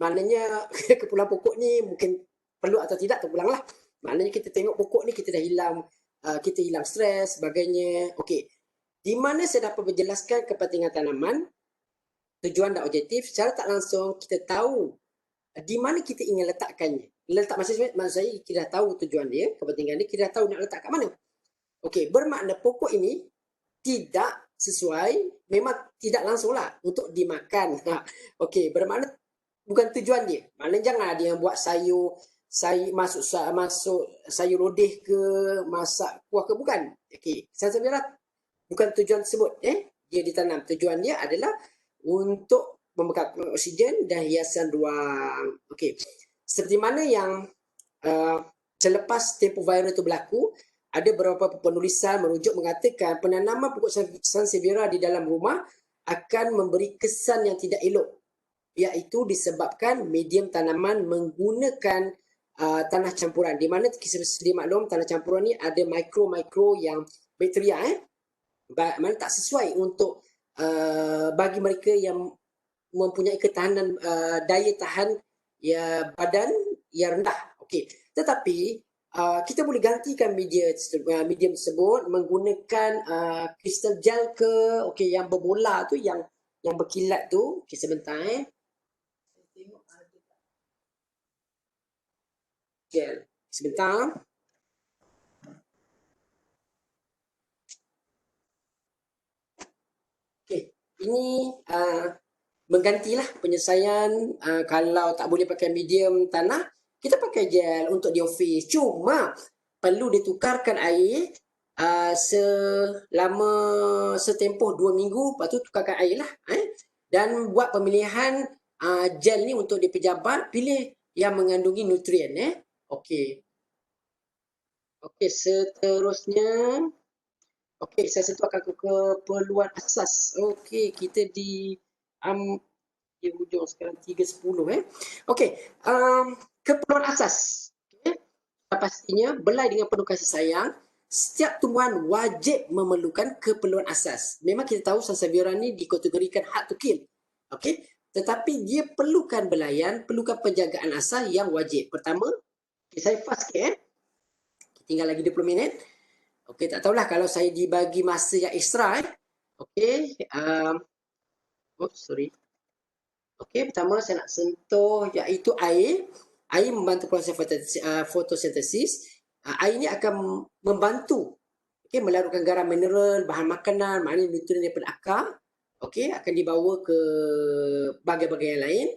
Maknanya kepulauan pokok ni mungkin perlu atau tidak terpulanglah. Maknanya kita tengok pokok ni kita dah hilang, kita hilang stres, sebagainya. Okey. Di mana saya dapat menjelaskan kepentingan tanaman, tujuan dan objektif, secara tak langsung kita tahu di mana kita ingin letakkannya. Letak maksud saya kita dah tahu tujuan dia, kepentingan dia, kita dah tahu nak letak kat mana. Okey, bermakna pokok ini tidak sesuai, memang tidak langsunglah untuk dimakan. Okey, bermakna bukan tujuan dia. Maknanya jangan ada yang buat sayur masuk sayur lodeh ke, masak kuah ke, bukan. Okey, sansevieria bukan tujuan tersebut. Dia ditanam. Tujuan dia adalah untuk membekalkan oksigen dan hiasan ruang. Okey. Seperti mana yang selepas tempoh viral itu berlaku, ada beberapa penulisan merujuk mengatakan penanaman pokok sansevieria di dalam rumah akan memberi kesan yang tidak elok, iaitu disebabkan medium tanaman menggunakan tanah campuran, di mana sedia maklum tanah campuran ni ada mikro yang bakteria, mana tak sesuai untuk bagi mereka yang mempunyai ketahanan daya tahan badan yang rendah. Okey, tetapi kita boleh gantikan medium tersebut menggunakan kristal gel ke, okey, yang berbola tu, yang berkilat tu. Okey, sebentar tengok ada gel. Sebentar. Okey, ini menggantilah penyelesaian. Kalau tak boleh pakai medium tanah, kita pakai gel untuk di office. Cuma perlu ditukarkan air selama setempoh 2 minggu, lepas tu tukarkan air lah. Dan buat pemilihan gel ni untuk di pejabat, pilih yang mengandungi nutrien. Okey. Okey, seterusnya. Okey, saya sentuh akan keperluan asas. Okey, kita di hujung sekarang 3.10. Okey, keperluan asas. Okay. Pastinya belai dengan penuh kasih sayang. Setiap tumbuhan wajib memerlukan keperluan asas. Memang kita tahu sansevieria ni dikategorikan hard to kill. Okey, tetapi dia perlukan belayan, perlukan penjagaan asas yang wajib. Pertama, okay, saya fast sikit. Tinggal lagi 20 minit. Okey, tak tahulah kalau saya dibagi masa yang ekstra. Okey, sorry. Okey, pertama saya nak sentuh iaitu air. Air membantu proses fotosintesis. Air ini akan membantu melarutkan garam mineral, bahan makanan, maknanya nutrien daripada akar. Okey, akan dibawa ke bahagian-bahagian lain.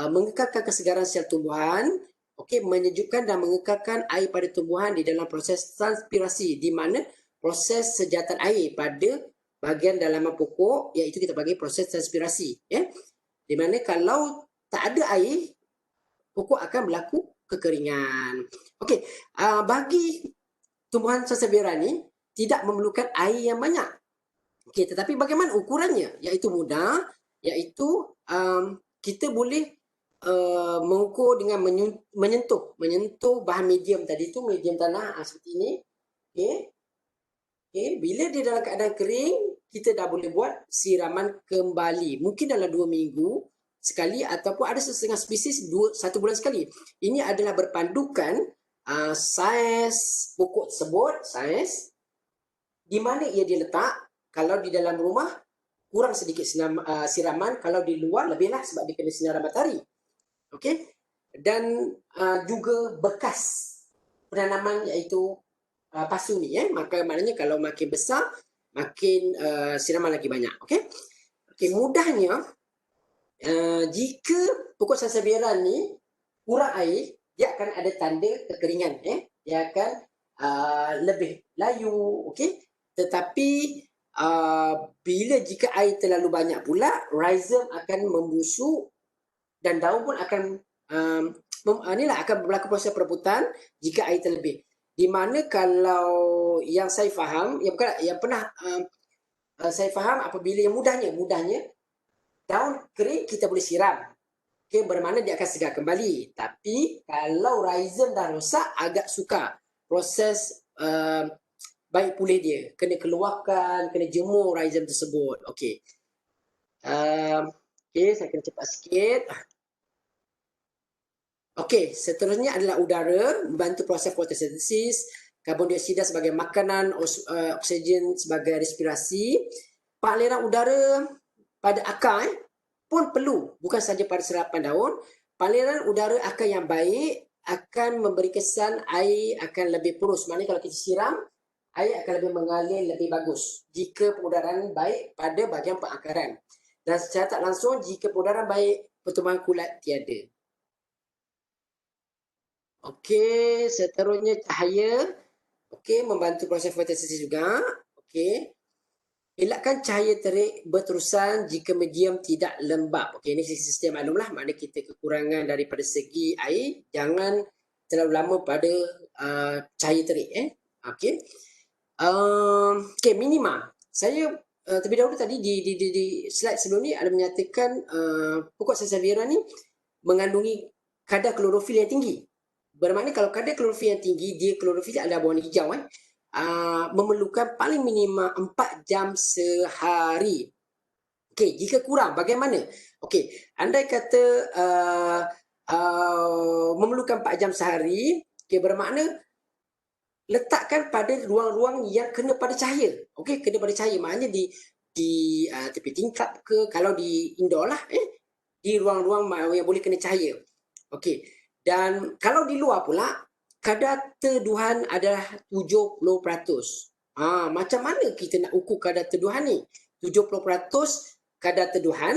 Mengekalkan kesegaran sel tumbuhan. Okey, menyejukkan dan mengekalkan air pada tumbuhan di dalam proses transpirasi, di mana proses sejatan air pada bahagian dalaman pokok, iaitu kita panggil proses transpirasi. Di mana kalau tak ada air, pokok akan berlaku kekeringan. Okey, bagi tumbuhan sansevieria ni tidak memerlukan air yang banyak. Okey, tetapi bagaimana ukurannya? Iaitu mudah, iaitu kita boleh mengukur dengan menyentuh bahan medium tadi tu, medium tanah seperti ini. Bila dia dalam keadaan kering, kita dah boleh buat siraman kembali. Mungkin dalam 2 minggu sekali ataupun ada setengah spesies 1 bulan sekali. Ini adalah berpandukan saiz pokok tersebut, saiz di mana ia diletak. Kalau di dalam rumah kurang sedikit siraman, kalau di luar lebihlah sebab dia kena sinar matahari. Okey. Dan juga bekas penanaman iaitu pasu ni, maka maknanya kalau makin besar makin siraman lagi banyak. Okey, mudahnya jika pokok sansevieria ni kurang air, dia akan ada tanda kekeringan, dia akan lebih layu. Okey, tetapi bila jika air terlalu banyak pula, rhizome akan membusuk dan daun pun akan akan berlaku proses perebutan jika air terlebih. Di mana kalau yang saya faham, yang pernah saya faham, apabila yang mudahnya daun kering kita boleh siram. Okey, bermakna dia akan segar kembali. Tapi kalau rhizome dah rosak, agak sukar proses baik pulih dia. Kena keluarkan, kena jemur rhizome tersebut. Okey. Okey, saya kena cepat sikit. Okey, seterusnya adalah udara, membantu proses fotosintesis, karbon dioksida sebagai makanan, oksigen sebagai respirasi. Pengaliran udara pada akar pun perlu, bukan saja pada serapan daun. Pengaliran udara akar yang baik akan memberi kesan air akan lebih purus. Maknanya kalau kita siram, air akan lebih mengalir lebih bagus jika pengudaraan baik pada bahagian pengakaran. Dan secara tak langsung, jika pengudaraan baik, pertumbuhan kulat tiada. Okey, seterusnya cahaya. Okey, membantu proses fotosintesis juga. Okey. Elakkan cahaya terik berterusan jika medium tidak lembap. Okey, ini sistem maklumlah, maknanya kita kekurangan daripada segi air, jangan terlalu lama pada cahaya terik. Okey. Okey, minima. Saya terlebih dahulu tadi di slide sebelum ni ada menyatakan pokok sansevieria ni mengandungi kadar klorofil yang tinggi. Bermakna kalau kadar klorofil yang tinggi, dia klorofil adalah berwarna hijau, memerlukan paling minima 4 jam sehari. Okey, jika kurang bagaimana? Okey, andai kata memerlukan 4 jam sehari, okey, bermakna letakkan pada ruang-ruang yang kena pada cahaya. Okey, kena pada cahaya maknanya di tepi tingkap ke, kalau di indoor lah, di ruang-ruang yang boleh kena cahaya. Okey. Dan kalau di luar pula, kadar teduhan adalah 70%. Macam mana kita nak ukur kadar teduhan ni? 70% kadar teduhan,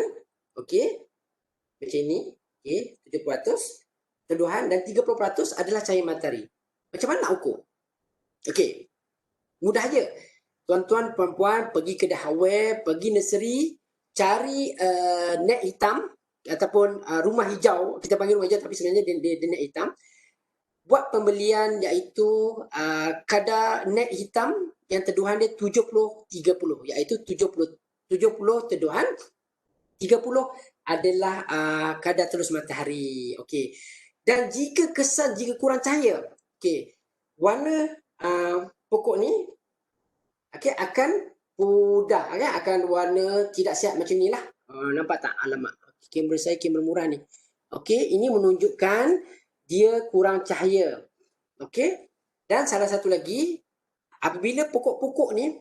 okey, macam ni, okey, 70% teduhan dan 30% adalah cahaya matahari. Macam mana nak ukur? Okey, mudah je. Tuan-tuan, puan-puan pergi kedai hardware, pergi nursery, cari net hitam, ataupun rumah hijau, kita panggil rumah hijau tapi sebenarnya dia net hitam. Buat pembelian iaitu kadar net hitam yang teduhan dia 70-30, iaitu 70 teduhan, 30 adalah kadar terus matahari. Okey. Dan jika kurang cahaya, okey, warna pokok ni akan pudar, akan warna tidak sihat macam ni lah. Nampak tak? Alamak, kamera saya kamera murah ni. Okey, ini menunjukkan dia kurang cahaya. Okey. Dan salah satu lagi, apabila pokok-pokok ni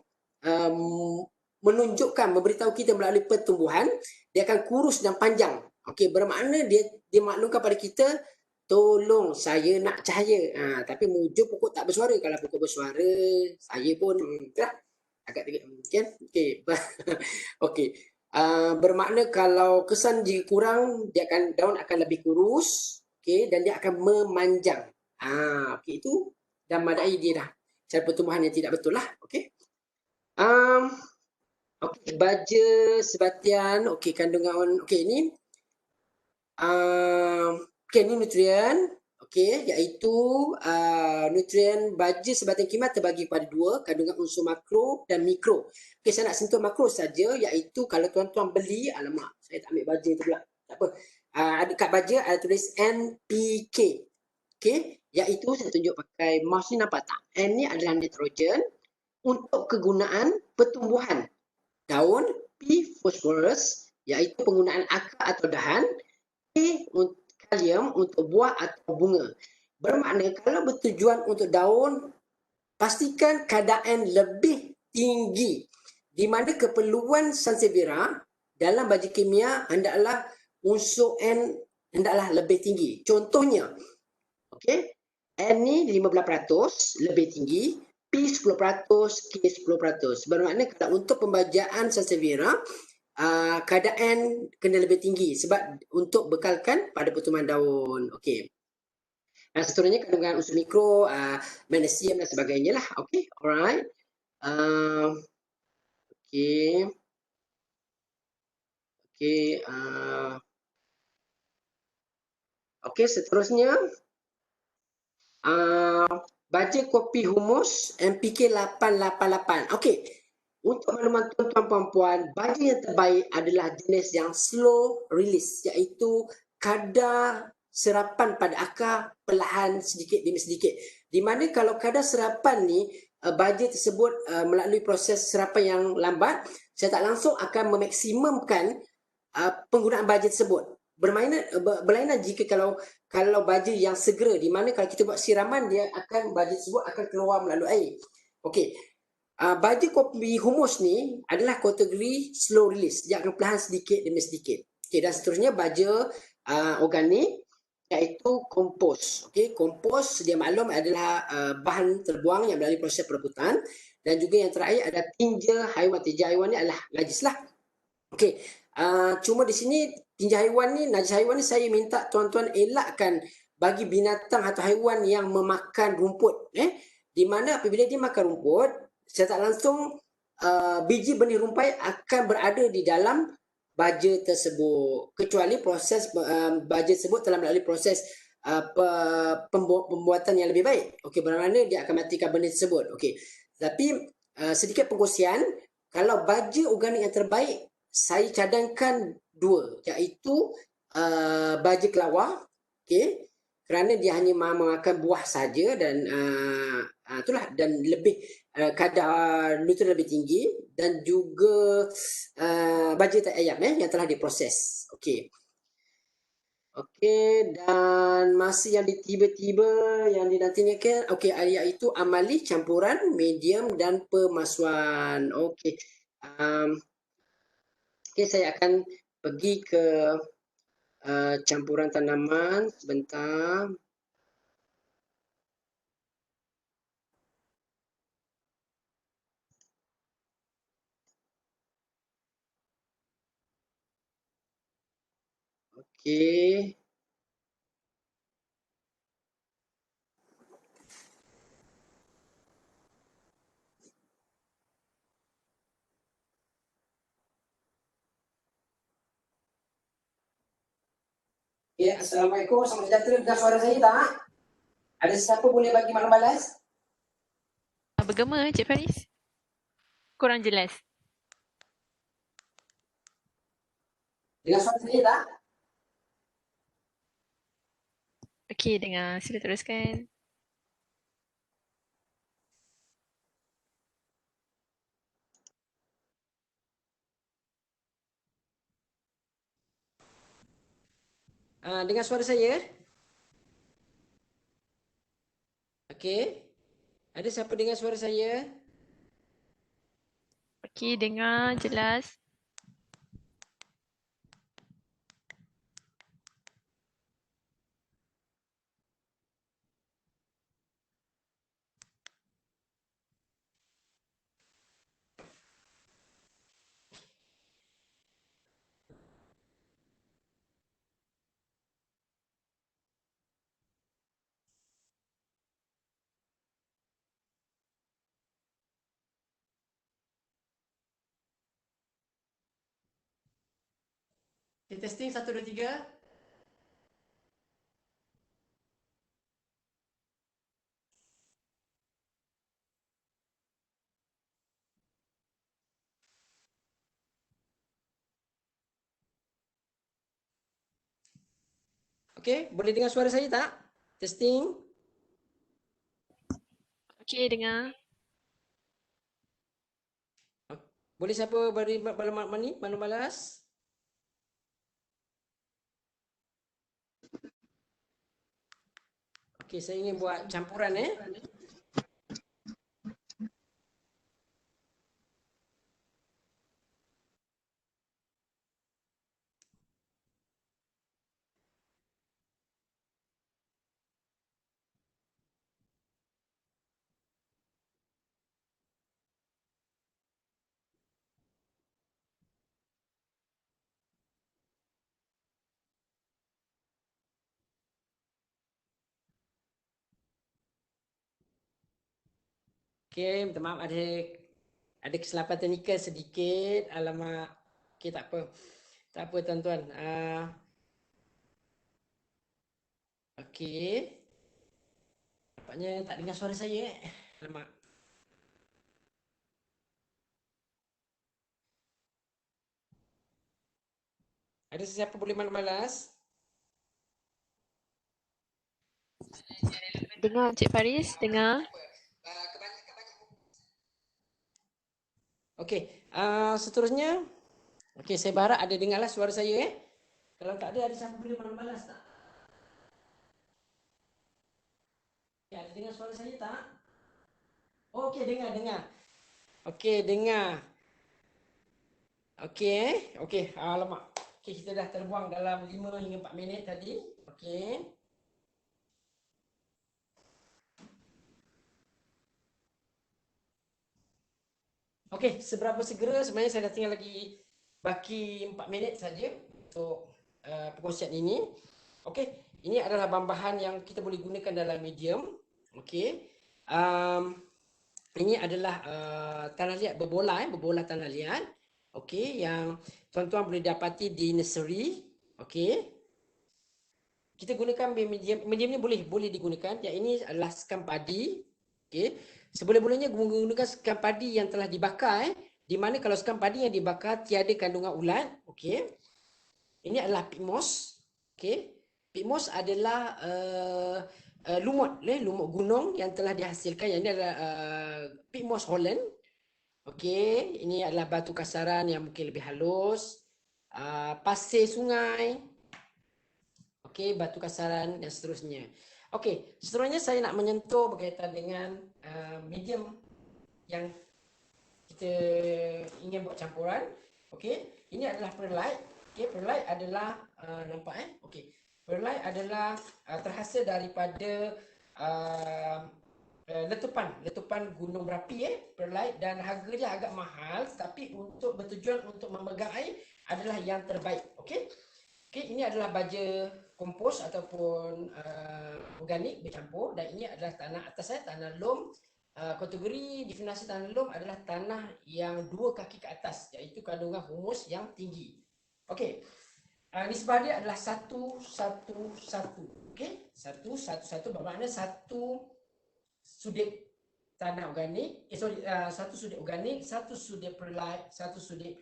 memberitahu kita melalui pertumbuhan, dia akan kurus dan panjang. Okey, bermakna dia maklumkan pada kita, tolong saya nak cahaya. Tapi mujur pokok tak bersuara. Kalau pokok bersuara, saya pun agak kan. Okey. Okey. Bermakna kalau kesan jika kurang, daun akan lebih kurus, okey, dan dia akan memanjang. Okey, itu dah madai dia dah. Cara pertumbuhan yang tidak betul lah. Okey. Okey, baja sebatian, okey, kandungan, okey, ni okey, ni nutrien, okey, iaitu nutrien baja sebatian kimat terbagi pada 2, kandungan unsur makro dan mikro. Okey, saya nak sentuh makro saja, iaitu kalau tuan-tuan beli, alamak, saya tak ambil baja tu pula. Tak apa. ada kat baja ada tulis NPK. Okey, iaitu saya tunjuk pakai mouse ni, nampak tak? N ni adalah nitrogen untuk kegunaan pertumbuhan. Daun, P phosphorus iaitu penggunaan akar atau dahan, K kalium untuk buah atau bunga. Bermakna kalau bertujuan untuk daun, pastikan kadar N lebih tinggi, di mana keperluan Sansevieria dalam baja kimia hendaklah unsur N hendaklah lebih tinggi. Contohnya, okey, N ni 15% lebih tinggi, P 10%, K 10%. Bermakna kalau untuk pembajaan Sansevieria, kadar N kena lebih tinggi sebab untuk bekalkan pada pertumbuhan daun. Okey. Dan seterusnya kandungan unsur mikro, magnesium dan sebagainya lah. Okey, alright. Okey. Okey, okey, seterusnya baja kopi humus NPK 888. Okey, untuk makluman tuan-tuan puan-puan, baja yang terbaik adalah jenis yang slow release, iaitu kadar serapan pada akar perlahan sedikit demi sedikit. Di mana kalau kadar serapan ni baja tersebut melalui proses serapan yang lambat, saya tak langsung akan memaksimumkan penggunaan baja tersebut. Berlainan jika kalau baja yang segera, di mana kalau kita buat siraman, dia akan baja tersebut akan keluar melalui air. Okey. Baja kopi humus ni adalah kategori slow release, dia akan perlahan sedikit demi sedikit. Okey, dan seterusnya baja organik iaitu kompos. Okey, kompos dia maklum adalah bahan terbuang yang melalui proses perebutan, dan juga yang terakhir ada tinja haiwan. Tinja haiwan ni adalah najis lah. Okey, cuma di sini tinja haiwan ni, najis haiwan ni saya minta tuan-tuan elakkan bagi binatang atau haiwan yang memakan rumput. Di mana apabila dia makan rumput, saya tak langsung biji benih rumpai akan berada di dalam baja tersebut, kecuali proses baja tersebut telah melalui proses pembuatan yang lebih baik. Okey, bermakna dia akan matikan benih tersebut. Okey, tapi sedikit pengkongsian, kalau baja organik yang terbaik saya cadangkan dua, iaitu baja kelawar, okey, kerana dia hanya memakan buah saja, dan itulah, dan lebih kadar nutrien lebih tinggi, dan juga baja tai ayam yang telah diproses. Okey. Okey, dan masa yang tiba-tiba yang dinantikan, okey, iaitu amali campuran medium dan pemalsuan. Okey. Okey, saya akan pergi ke campuran tanaman sebentar. Okey. Ya, Assalamualaikum. Selamat sejahtera. Dengar suara saya tak? Ada siapa boleh bagi maklum balas? Bergema, Cik Faris. Kurang jelas. Dengar suara saya tak? Okey, dengar. Sila teruskan. Dengar suara saya? Okey. Ada siapa dengar suara saya? Okey, dengar jelas. Okay, testing 1, 2, 3. Okey, boleh dengar suara saya tak? Testing. Okey, dengar. Boleh siapa beri maklumat ni? Maklumat balas? Okey, saya ingin buat campuran Okey, minta maaf ada kesilapan teknikal sedikit. Alamak. Okey, tak apa. Tak apa tuan-tuan. Okey. Nampaknya tak dengar suara saya Alamak. Ada sesiapa boleh maklum balas? Dengar Encik Faris, dengar. Okey, seterusnya. Okey, saya berharap ada dengarlah suara saya Kalau tak ada siapa boleh maklum balas tak? Ya, ada dengar suara saya tak? Oh, okey, dengar. Okey, dengar. Okey, okey. Alamak. Okey, kita dah terbuang dalam 5 hingga 4 minit tadi. Okey. Okey, seberapa segera sebenarnya saya dah tinggal lagi baki 4 minit saja untuk perkongsian ini. Okey, ini adalah bahan-bahan yang kita boleh gunakan dalam medium. Okey. Ini adalah tanah liat berbola tanah liat. Okey, yang tuan-tuan boleh dapati di nursery. Okey. Kita gunakan medium ni boleh digunakan. Yang ini adalah sekam padi. Okey. Seboleh-bolehnya menggunakan sekam padi yang telah dibakar di mana kalau sekam padi yang dibakar tiada kandungan ulat. Okey. Ini adalah peat moss. Okey. Peat moss adalah lumut gunung yang telah dihasilkan. Yang ini adalah peat moss Holland. Okey, ini adalah batu kasaran yang mungkin lebih halus. Pasir sungai. Okey, batu kasaran dan seterusnya. Okey, seterusnya saya nak menyentuh berkaitan dengan medium yang kita ingin buat campuran. Okey, ini adalah perlite. Okey, perlite adalah nampak Okey. Perlite adalah terhasil daripada letupan gunung berapi perlite dan harga dia agak mahal tapi untuk bertujuan untuk memegang air adalah yang terbaik. Okey. Okey, ini adalah baja kompos ataupun organik bercampur dan ini adalah tanah atas tanah lom. Kategori definisi tanah lom adalah tanah yang 2 kaki ke atas iaitu kandungan humus yang tinggi. Okey. Nisbah dia adalah 1:1:1. Okey? 1:1:1 bermakna 1 sudik tanah organik, satu sudik organik, 1 sudik perlite, 1 sudik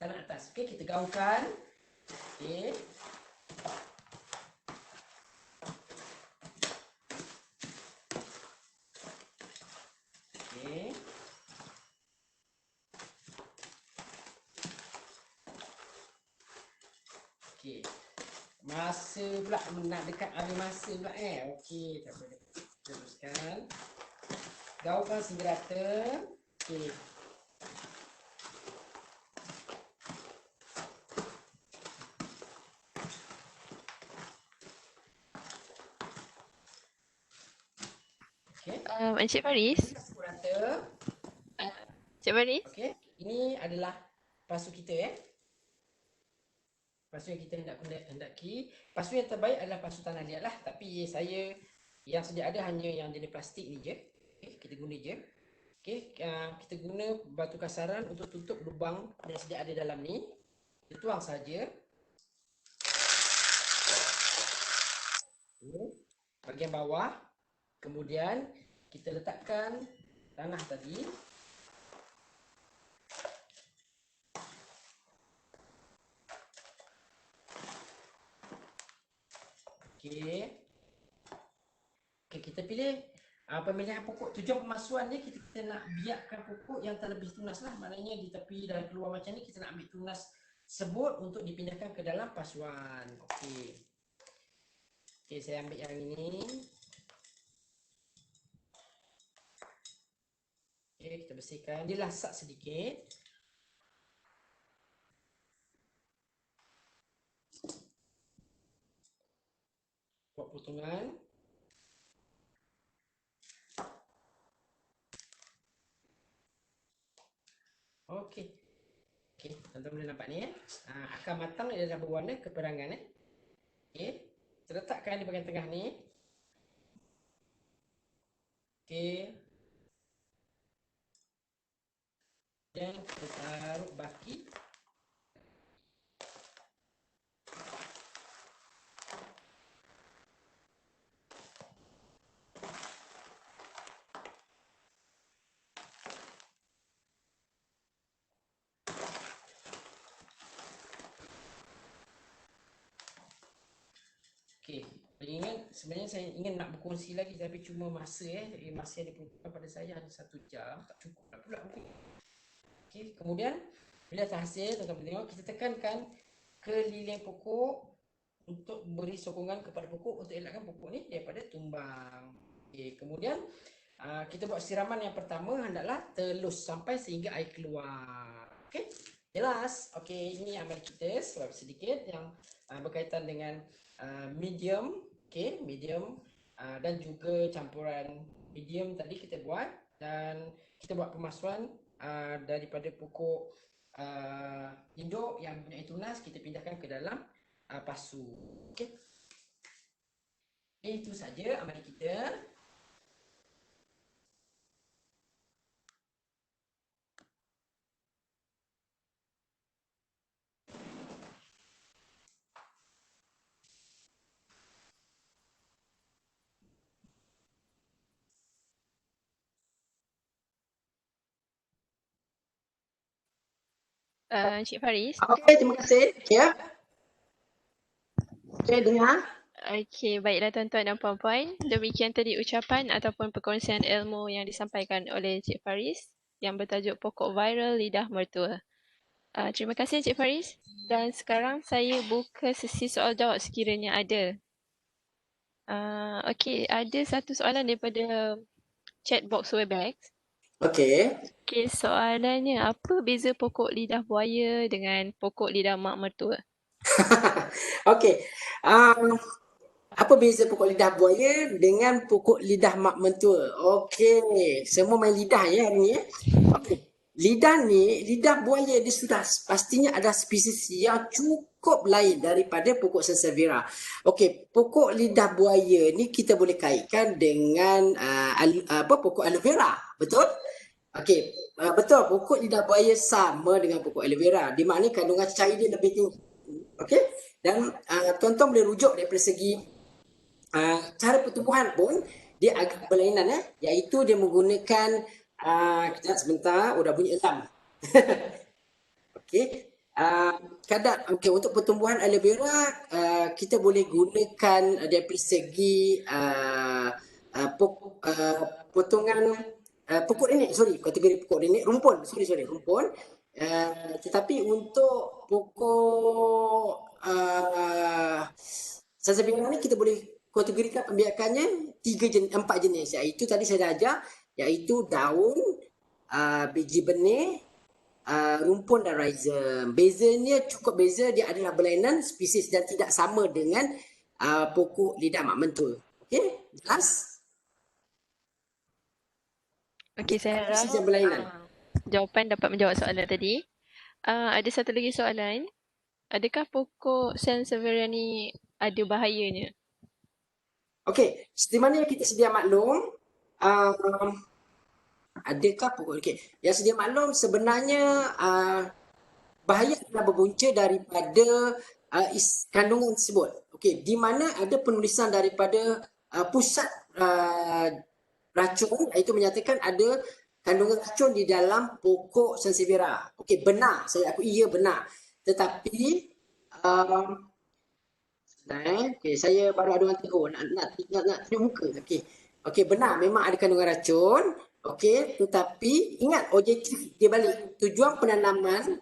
tanah atas. Okey, kita gaungkan. Okey. Okey. Okey. Masa pula nak dekat habis masa pula Okey, tak apa. Teruskan. Gaungkan sehingga rata. Okey. Okey. Encik Faris. Rata. Encik Faris. Okey. Ini adalah pasu kita Pasu yang kita hendaki. Pasu yang terbaik adalah pasu tanah liat lah. Tapi saya yang sedia ada hanya yang jenis plastik ni je. Okay, kita guna je. Okay, kita guna batu kasaran untuk tutup lubang yang sedia ada dalam ni. Kita tuang saja. Okay. Bahagian bawah. Kemudian kita letakkan tanah tadi. Okey. Okey, kita pilih pemilihan pokok. Tujuan pemasuan ni kita nak biarkan pokok yang terlebih tunas lah. Maknanya di tepi dan keluar macam ni kita nak ambil tunas sebut untuk dipindahkan ke dalam pasuan. Okey. Okey, saya ambil yang ini. Okey, kita bersihkan. Dia lasak sedikit. Buat potongan. Okey. Okey, tuan-tuan boleh nampak ni ya. Akar matang dia dah berwarna keperangan Okey. Kita letakkan di bahagian tengah ni. Okey. Dan kita taruh baki. Okey, sebenarnya saya ingin nak berkongsi lagi tapi cuma masa masa yang diperuntukkan pada saya hanya 1 jam, tak cukup nak pula mungkin. Okey, kemudian bila dah hasil, tuan-tuan tengok, kita tekankan keliling pokok untuk beri sokongan kepada pokok untuk elakkan pokok ni daripada tumbang. Okey, kemudian kita buat siraman yang pertama hendaklah telus sampai sehingga air keluar. Okey, jelas? Okey, ini amal kita sebab sedikit yang berkaitan dengan medium, okey, medium dan juga campuran medium tadi kita buat, dan kita buat pemasuan daripada pokok induk yang punya tunas kita pindahkan ke dalam pasu. Okey. Itu saja amal kita. Encik Faris. Okey, terima kasih. Ya. Okey, dengar. Okey, baiklah tuan-tuan dan puan-puan. Demikian tadi ucapan ataupun perkongsian ilmu yang disampaikan oleh Encik Faris yang bertajuk Pokok Viral Lidah Mertua. Terima kasih Encik Faris. Dan sekarang saya buka sesi soal jawab sekiranya ada. Okey, ada satu soalan daripada chat box Webex. Okey. Okey, soalannya, apa beza pokok lidah buaya dengan pokok lidah mak mertua? Okey. Apa beza pokok lidah buaya dengan pokok lidah mak mentua? Okey, semua main lidah ya hari ni ya. Okey. Lidah buaya dia sudah pastinya ada spesies yang cukup lain daripada pokok Sansevieria. Okey, pokok lidah buaya ni kita boleh kaitkan dengan pokok aloe vera, betul? Okey, betul, pokok lidah buaya sama dengan pokok aloe vera. Di mana kandungan cair dia lebih tinggi. Okey, dan tuan-tuan boleh rujuk daripada segi cara pertumbuhan pun dia agak berlainan iaitu dia menggunakan kejap sebentar, dah bunyi alarm. Okey. Okey, untuk pertumbuhan aloe vera kita boleh gunakan daripada segi potongan pokok nenek, kategori pokok nenek, rumpun, rumpun. Tetapi untuk pokok Sansevieria ni kita boleh kategorikan pembiakannya 4 jenis, iaitu tadi saya dah ajar, iaitu daun, biji benih, rumpun dan rhizome. Bezanya cukup beza, dia adalah berlainan spesies dan tidak sama dengan pokok lidah mak mentua. Okey, jelas? Okey, saya harap Spesies yang berlainan. Jawapan dapat menjawab soalan tadi. Ada satu lagi soalan. Adakah pokok Sansevieria ni ada bahayanya? Okey, seperti mana yang kita sedia maklum, adakah pokok, yang sedia maklum sebenarnya bahaya adalah berpunca daripada kandungan tersebut. Okey, di mana ada penulisan daripada pusat racun, iaitu menyatakan ada kandungan racun di dalam pokok Sansevieria. Okey, benar, aku benar. Tetapi Okey, saya baru ada orang tegur nak tunjuk muka. Okey. Okey, benar memang ada kandungan racun. Okey, tetapi ingat objektif dia balik. Tujuan penanaman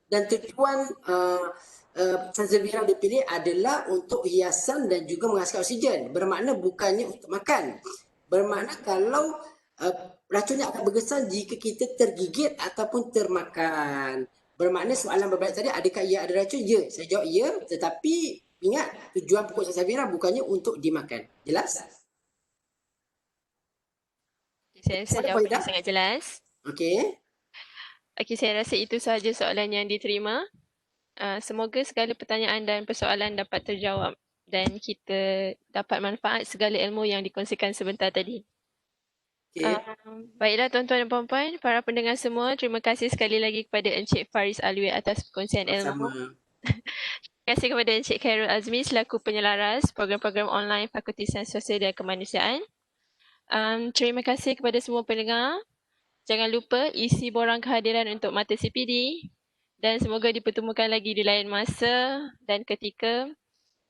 dan tujuan Sansevieria dipilih adalah untuk hiasan dan juga menghasilkan oksigen. Bermakna bukannya untuk makan. Bermakna kalau racunnya akan berkesan jika kita tergigit ataupun termakan. Bermakna soalan berbalik tadi, adakah ia ada racun? Ya, saya jawab ya. Tetapi ingat, tujuan pokok Sansevieria bukannya untuk dimakan. Jelas? Saya rasa Soalan jawapannya Faidah? sangat jelas. Okey. Okey, saya rasa itu sahaja soalan yang diterima. Semoga segala pertanyaan dan persoalan dapat terjawab dan kita dapat manfaat segala ilmu yang dikongsikan sebentar tadi. Okey. Baiklah tuan-tuan dan puan-puan, para pendengar semua, terima kasih sekali lagi kepada Encik Faris Alwi atas perkongsian ilmu. Sama. Terima kasih kepada Encik Khairul Azmi selaku penyelaras program-program online Fakulti Sains Sosial dan Kemanusiaan. Terima kasih kepada semua pendengar. Jangan lupa isi borang kehadiran untuk mata CPD dan semoga dipertemukan lagi di lain masa dan ketika.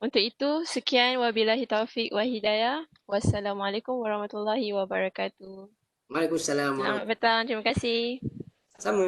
Untuk itu, sekian wabillahi taufik wa hidayah. Wassalamualaikum warahmatullahi wabarakatuh. Waalaikumsalam. Selamat petang, terima kasih. Sama.